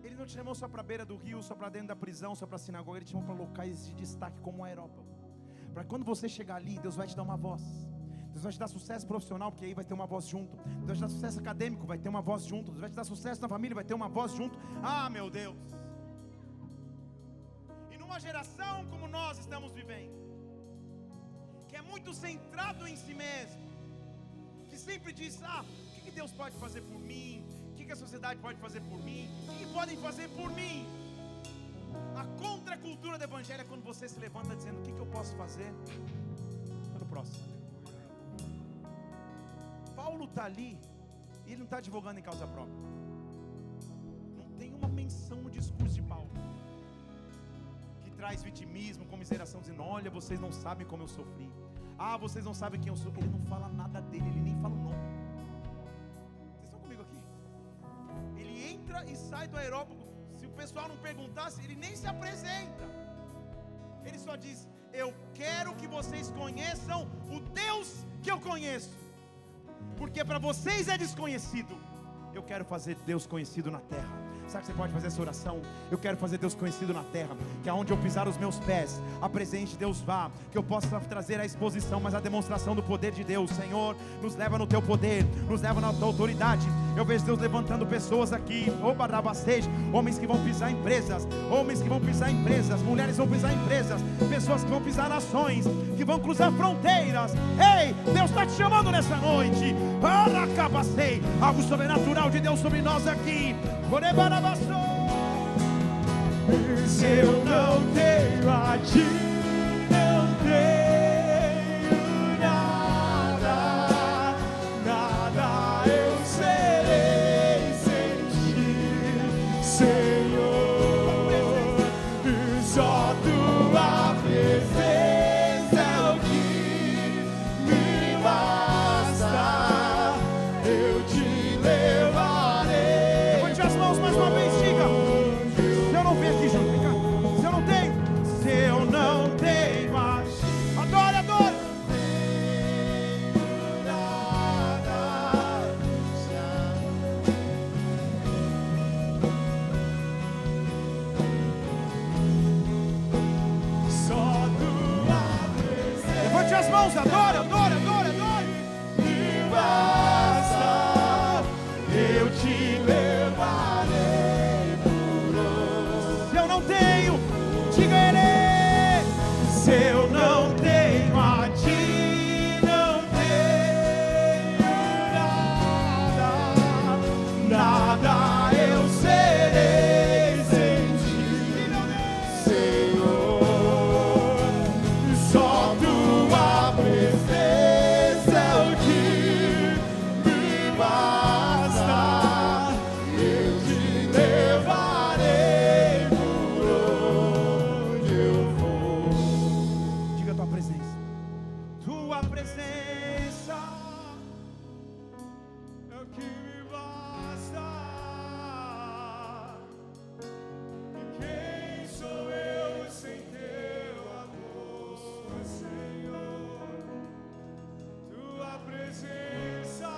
Ele não te chamou só para a beira do rio, só para dentro da prisão, só para a sinagoga. Ele te chamou para locais de destaque como o aerópago. Para quando você chegar ali, Deus vai te dar uma voz. Deus vai te dar sucesso profissional, porque aí vai ter uma voz junto. Deus vai te dar sucesso acadêmico, vai ter uma voz junto. Deus vai te dar sucesso na família, vai ter uma voz junto. Ah, meu Deus. E numa geração como nós estamos vivendo, que é muito centrado em si mesmo, que sempre diz, o que Deus pode fazer por mim? O que a sociedade pode fazer por mim? O que podem fazer por mim? A contracultura do evangelho é quando você se levanta dizendo, o que eu posso fazer pelo próximo? Paulo está ali, e ele não está advogando em causa própria. Não tem uma menção no discurso de Paulo que traz vitimismo, comiseração, dizendo, olha, vocês não sabem como eu sofri. Vocês não sabem quem eu sou. Ele não fala nada dele, ele nem fala o nome. Vocês estão comigo aqui? Ele entra e sai do aerópago. Se o pessoal não perguntasse, ele nem se apresenta. Ele só diz, eu quero que vocês conheçam o Deus que eu conheço, porque para vocês é desconhecido. Eu quero fazer Deus conhecido na terra. Sabe que você pode fazer essa oração? Eu quero fazer Deus conhecido na terra, que aonde eu pisar os meus pés, a presença de Deus vá, que eu possa trazer a exposição, mas a demonstração do poder de Deus. Senhor, nos leva no teu poder, nos leva na tua autoridade. Eu vejo Deus levantando pessoas aqui, homens que vão pisar empresas, mulheres vão pisar empresas, pessoas que vão pisar nações, que vão cruzar fronteiras. Ei, Deus está te chamando nessa noite. Algo sobrenatural de Deus sobre nós aqui. Se eu não tenho a ti, não tenho nada, nada eu serei sem ti, Senhor. E só tua presença é o que me basta, eu te levarei. Levante as mãos mais uma vez, diga. Se eu não venho aqui junto, vem cá. Se eu não tenho adore, adore. Só tua presença Levante as mãos, adore, adore, adore, adore. me basta, eu te levarei por onde. Se eu não tenho, diga ele. Se eu não tenho a ti, não tenho nada, nada eu serei sem ti, Senhor. Só tua presença é o que me basta, eu te levarei por onde eu for. Diga a tua presença. Tua presença É o que me basta. E quem sou eu sem teu amor, Senhor? Tua presença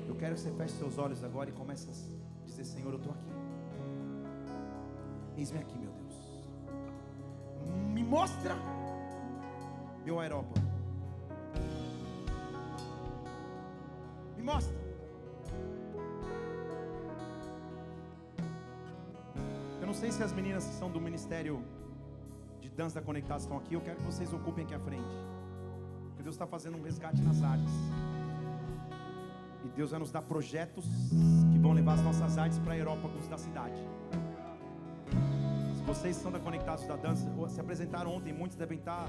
Eu quero que você feche seus olhos agora e comece a dizer, Senhor, eu estou aqui. Eis-me aqui, meu Deus. Me mostra meu aerópago. Me mostra. Eu não sei se as meninas que são do Ministério de Dança da Conectados estão aqui. Eu quero que vocês ocupem aqui à frente, porque Deus está fazendo um resgate nas artes. E Deus vai nos dar projetos que vão levar as nossas artes para aerópagos da cidade. Se vocês são da Conectados da Dança, se apresentaram ontem, muitos devem estar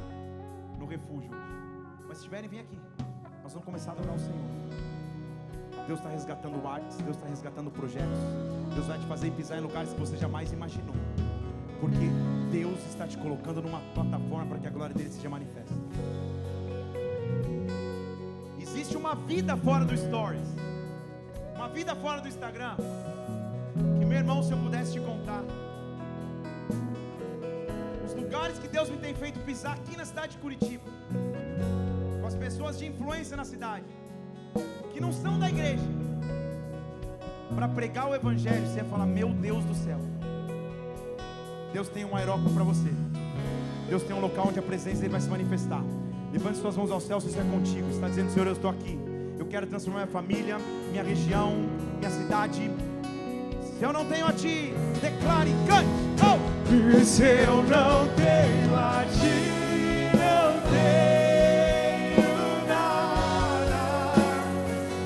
no refúgio hoje. Mas se tiverem, vem aqui. Nós vamos começar a adorar o Senhor. Deus está resgatando artes, Deus está resgatando projetos. Deus vai te fazer pisar em lugares que você jamais imaginou. Porque Deus está te colocando numa plataforma para que a glória dele seja manifesta. Existe uma vida fora do Stories, uma vida fora do Instagram, que, meu irmão, se eu pudesse te contar, os lugares que Deus me tem feito pisar aqui na cidade de Curitiba, com as pessoas de influência na cidade, que não são da igreja, para pregar o evangelho, você ia falar: meu Deus do céu, Deus tem um aerópago para você. Deus tem um local onde a presença dele vai se manifestar. Levante suas mãos ao céu se isso é contigo. Você está dizendo: Senhor, eu estou aqui, eu quero transformar minha família, minha região, minha cidade. Se eu não tenho a ti, declare, cante. Oh! E se eu não tenho a ti, não tenho nada,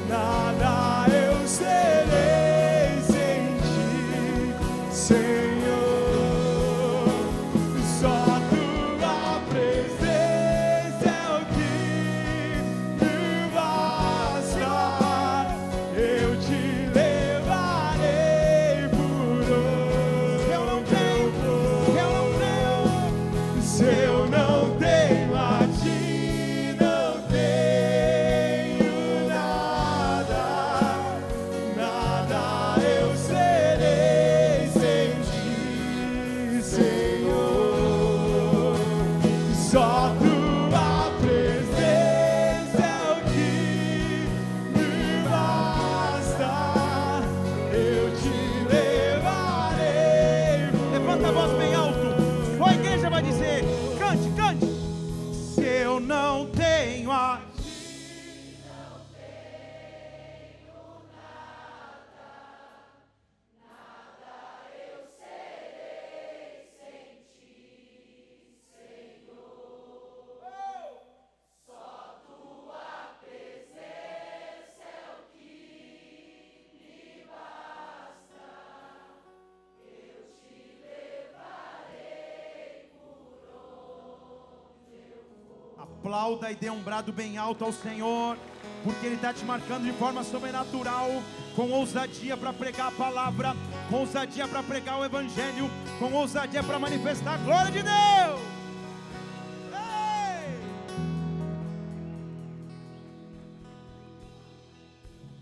nada eu serei sem ti, Senhor. Só tua presença é o que me basta. Eu te levarei por onde eu for. Se eu não tenho a ti, não tenho nada, nada eu serei sem ti, Senhor. Só tua presença é o que me basta. Eu te levarei. Levanta a voz bem alto. A igreja vai dizer: cante, cante. Se eu não tenho a aplauda e dê um brado bem alto ao Senhor, porque Ele está te marcando de forma sobrenatural, com ousadia para pregar a palavra, com ousadia para pregar o Evangelho, com ousadia para manifestar a glória de Deus. Ei!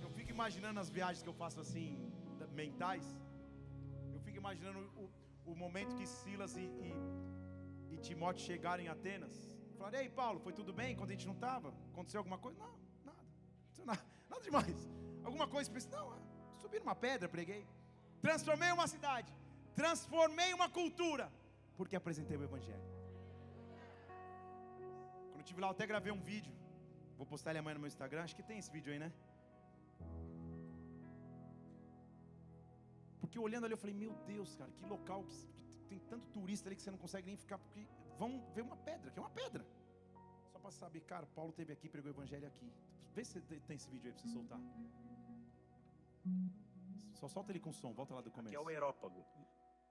Eu fico imaginando as viagens que eu faço assim, mentais. Eu fico imaginando o momento que Silas e Timóteo chegaram em Atenas. Falaram: ei, Paulo, foi tudo bem quando a gente não estava? Aconteceu alguma coisa? Não, nada. Aconteceu nada demais. Alguma coisa específica? Não, subi numa pedra, preguei. Transformei uma cidade. Transformei uma cultura. Porque apresentei o Evangelho. Quando eu estive lá, eu até gravei um vídeo. Vou postar ele amanhã no meu Instagram. Acho que tem esse vídeo aí, né? Porque olhando ali, eu falei: meu Deus, cara, que local que tem tanto turista ali que você não consegue nem ficar, porque vão ver uma pedra, que é uma pedra. Só para saber, cara, Paulo esteve aqui, pregou o evangelho aqui. Vê se tem esse vídeo aí para você soltar. Só solta ele com som, volta lá do começo. Aqui é o Aerópago.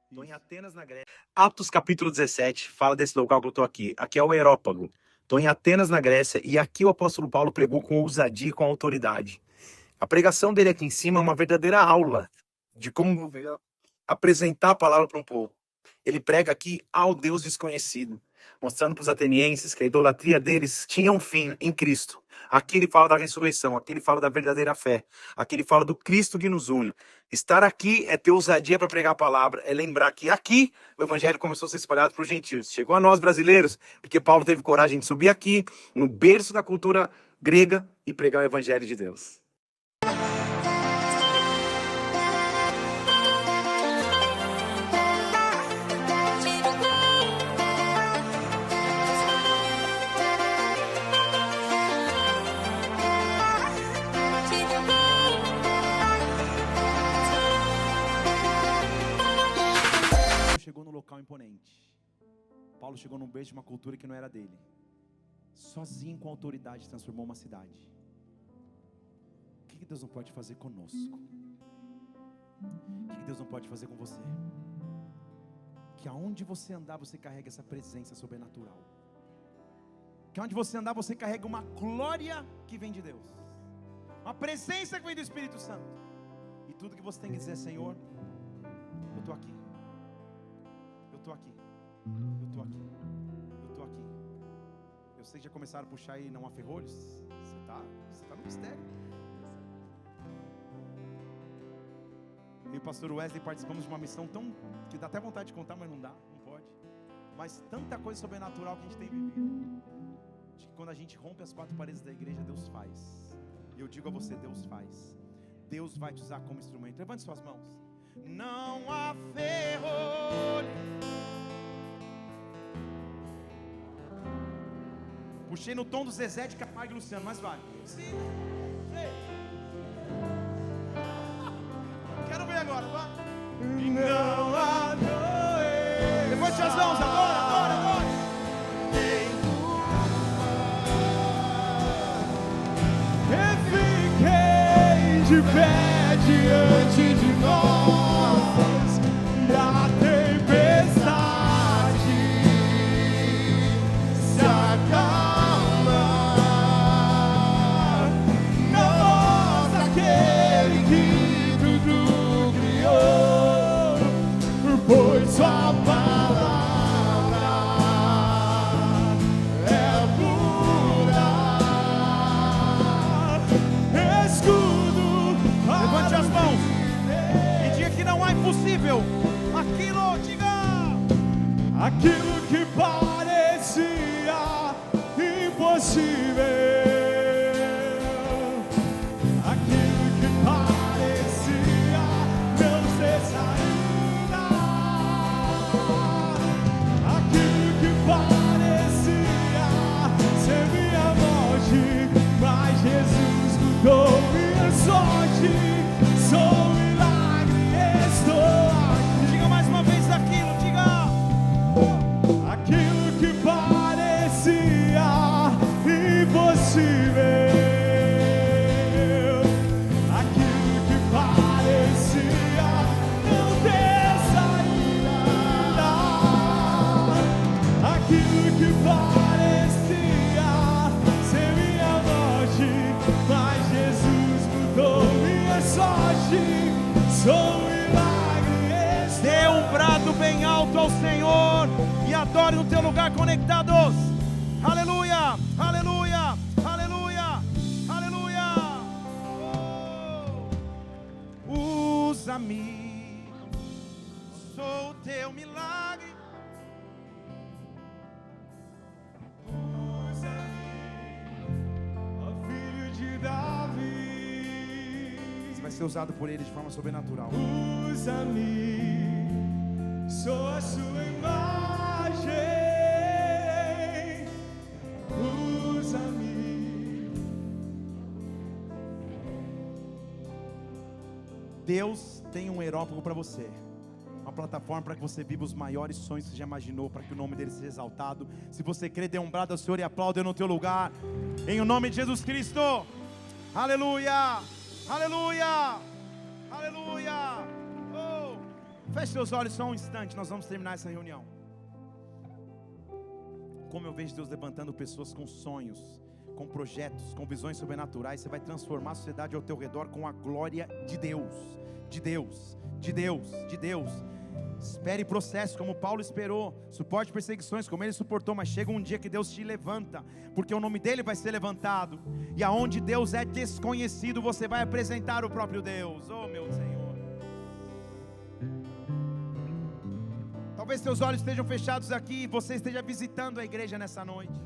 Estou em Atenas, na Grécia. Atos capítulo 17, fala desse local que eu estou aqui. Aqui é o Aerópago. Estou em Atenas, na Grécia, e aqui o apóstolo Paulo pregou com ousadia e com autoridade. A pregação dele aqui em cima é uma verdadeira aula de como apresentar a palavra para um povo. Ele prega aqui ao Deus desconhecido, mostrando para os atenienses que a idolatria deles tinha um fim em Cristo. Aqui ele fala da ressurreição, aqui ele fala da verdadeira fé, aqui ele fala do Cristo que nos une. Estar aqui é ter ousadia para pregar a palavra, é lembrar que aqui o evangelho começou a ser espalhado para os gentios. Chegou a nós brasileiros, porque Paulo teve coragem de subir aqui, no berço da cultura grega, e pregar o evangelho de Deus. Chegou num local imponente. Paulo chegou num berço de uma cultura que não era dele. Sozinho, com autoridade, transformou uma cidade. O que Deus não pode fazer conosco? O que Deus não pode fazer com você? Que aonde você andar, você carrega essa presença sobrenatural. Que aonde você andar, você carrega uma glória que vem de Deus. Uma presença que vem do Espírito Santo. E tudo que você tem que dizer, Senhor, eu estou aqui. Eu estou aqui. Eu estou aqui. Eu estou aqui. Eu sei que já começaram a puxar aí, não há ferrolhos. Você está no mistério. Eu e o pastor Wesley participamos de uma missão tão, que dá até vontade de contar, mas não dá, não pode. Mas tanta coisa sobrenatural que a gente tem vivido. De que quando a gente rompe as quatro paredes da igreja, Deus faz. E eu digo a você, Deus faz. Deus vai te usar como instrumento. Levante suas mãos. Não há ferrolho. Puxei no tom do Zezé de Camargo e Luciano, mas vai. Sim. Quero ver agora, vai. E não há noite. Levante as mãos agora, agora, agora. E fiquei de pé diante de nós, e a tempestade se acalma. Na voz daquele que tudo criou, pois sua palavra é pura. Escudo. Levante as mãos e diga que não há impossível. Aquilo que parecia impossível, aquilo que parecia não ser saída, aquilo que parecia ser minha morte, mas Jesus mudou minha sorte. Sou um milagre, estou aqui. Diga mais uma vez aquilo, diga. Aquilo que parecia impossível, aquilo que parecia não ter saída, aquilo que parecia ser minha morte, mas Jesus mudou minha sorte. Sou um milagre. Dê um brado bem alto ao Senhor e adore no teu lugar conectados. Aleluia, aleluia, aleluia, aleluia. Oh. Usa-me, sou o teu milagre. Usa-me, ó filho de Davi. Você vai ser usado por Ele de forma sobrenatural. Usa-me, sou a sua imagem. Usa-me. Deus tem um aerópago para você. Uma plataforma para que você viva os maiores sonhos que você já imaginou, para que o nome dele seja exaltado. Se você crê, dê um brado ao Senhor e aplauda no teu lugar. Em o nome de Jesus Cristo. Aleluia, aleluia, aleluia. Oh. Feche seus olhos só um instante, nós vamos terminar essa reunião. Como eu vejo Deus levantando pessoas com sonhos, com projetos, com visões sobrenaturais. Você vai transformar a sociedade ao teu redor com a glória de Deus, de Deus, de Deus, de Deus. Espere processo como Paulo esperou, suporte perseguições como ele suportou, mas chega um dia que Deus te levanta, porque o nome dele vai ser levantado, e aonde Deus é desconhecido, você vai apresentar o próprio Deus. Oh meu Senhor, talvez seus olhos estejam fechados aqui, você esteja visitando a igreja nessa noite,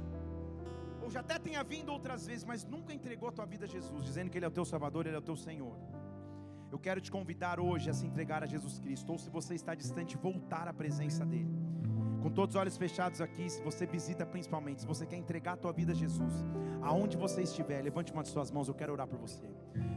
ou já até tenha vindo outras vezes, mas nunca entregou a tua vida a Jesus, dizendo que Ele é o teu Salvador, Ele é o teu Senhor. Eu quero te convidar hoje a se entregar a Jesus Cristo, ou se você está distante, voltar à presença dEle. Com todos os olhos fechados aqui, se você visita principalmente, se você quer entregar a tua vida a Jesus, aonde você estiver, levante uma de suas mãos, eu quero orar por você.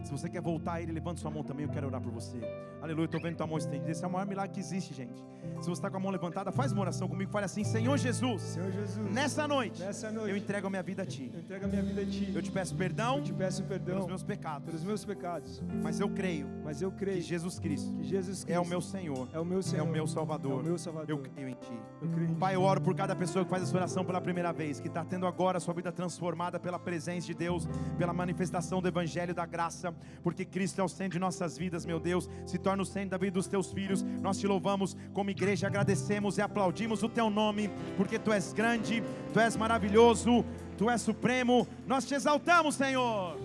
Se você quer voltar a Ele, levante sua mão também, eu quero orar por você. Aleluia, eu estou vendo tua mão estendida, esse é o maior milagre que existe, gente. Se você está com a mão levantada, faz uma oração comigo, fale assim: Senhor Jesus, Senhor Jesus, nessa noite, eu entrego a minha vida a Ti. eu entrego a minha vida a Ti. Eu te peço perdão, Eu te peço perdão pelos meus pecados, pelos meus pecados, mas eu creio mas eu que creio Jesus Cristo que Jesus Cristo é o meu Senhor, é o meu Senhor, é o meu Salvador. é o meu Salvador. Eu creio em Ti. Eu Pai, eu oro por cada pessoa que faz essa oração pela primeira vez, que está tendo agora a sua vida transformada pela presença de Deus, pela manifestação do Evangelho da graça, porque Cristo é o centro de nossas vidas, meu Deus, se torna o centro da vida dos teus filhos. Nós te louvamos como igreja, agradecemos e aplaudimos o teu nome, porque tu és grande, tu és maravilhoso, tu és supremo. Nós te exaltamos, Senhor.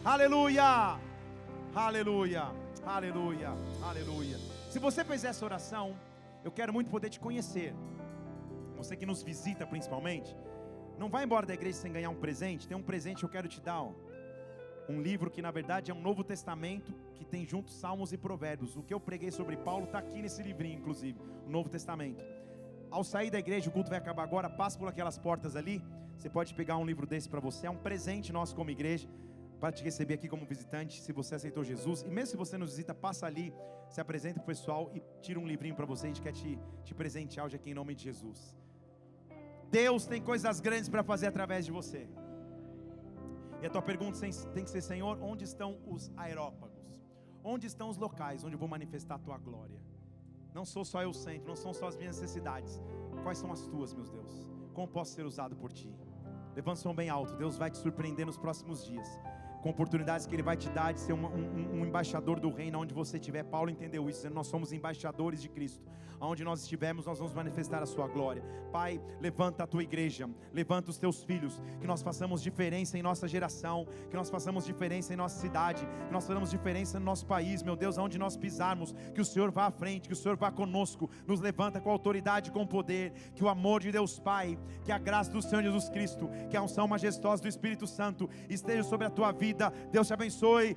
Aleluia, aleluia, aleluia, aleluia. Se você fez essa oração, eu quero muito poder te conhecer. Você que nos visita principalmente, não vai embora da igreja sem ganhar um presente. Tem um presente que eu quero te dar, ó. Um livro que na verdade é um Novo Testamento, que tem junto Salmos e Provérbios. O que eu preguei sobre Paulo está aqui nesse livrinho, inclusive, o Novo Testamento. Ao sair da igreja, o culto vai acabar agora, passa por aquelas portas ali, você pode pegar um livro desse para você. É um presente nosso como igreja, para te receber aqui como visitante, se você aceitou Jesus. E mesmo se você nos visita, passa ali, se apresenta para o pessoal e tira um livrinho para você. A gente quer te presentear hoje aqui em nome de Jesus. Deus tem coisas grandes para fazer através de você. E a tua pergunta tem que ser: Senhor, onde estão os aerópagos? Onde estão os locais onde eu vou manifestar a tua glória? Não sou só eu o centro, não são só as minhas necessidades. Quais são as tuas, meu Deus? Como posso ser usado por ti? Levanta o som bem alto. Deus vai te surpreender nos próximos dias, com oportunidades que Ele vai te dar de ser um embaixador do reino onde você estiver. Paulo entendeu isso, dizendo: nós somos embaixadores de Cristo. Aonde nós estivermos, nós vamos manifestar a sua glória. Pai, levanta a tua igreja, levanta os teus filhos, que nós façamos diferença em nossa geração, que nós façamos diferença em nossa cidade, que nós façamos diferença no nosso país, meu Deus, aonde nós pisarmos, que o Senhor vá à frente, que o Senhor vá conosco, nos levanta com autoridade e com poder, que o amor de Deus Pai, que a graça do Senhor Jesus Cristo, que a unção majestosa do Espírito Santo esteja sobre a tua vida. Deus te abençoe,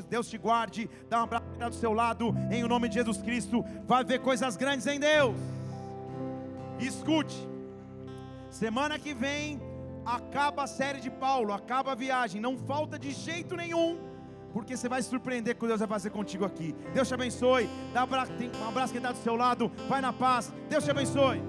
Deus te guarde, dá um abraço do seu lado, em o nome de Jesus Cristo. Vai ver coisas grandes em Deus. Escute, semana que vem acaba a série de Paulo, acaba a viagem, não falta de jeito nenhum, porque você vai se surpreender com o que Deus vai fazer contigo aqui. Deus te abençoe, dá um abraço quem está do seu lado, vai na paz, Deus te abençoe.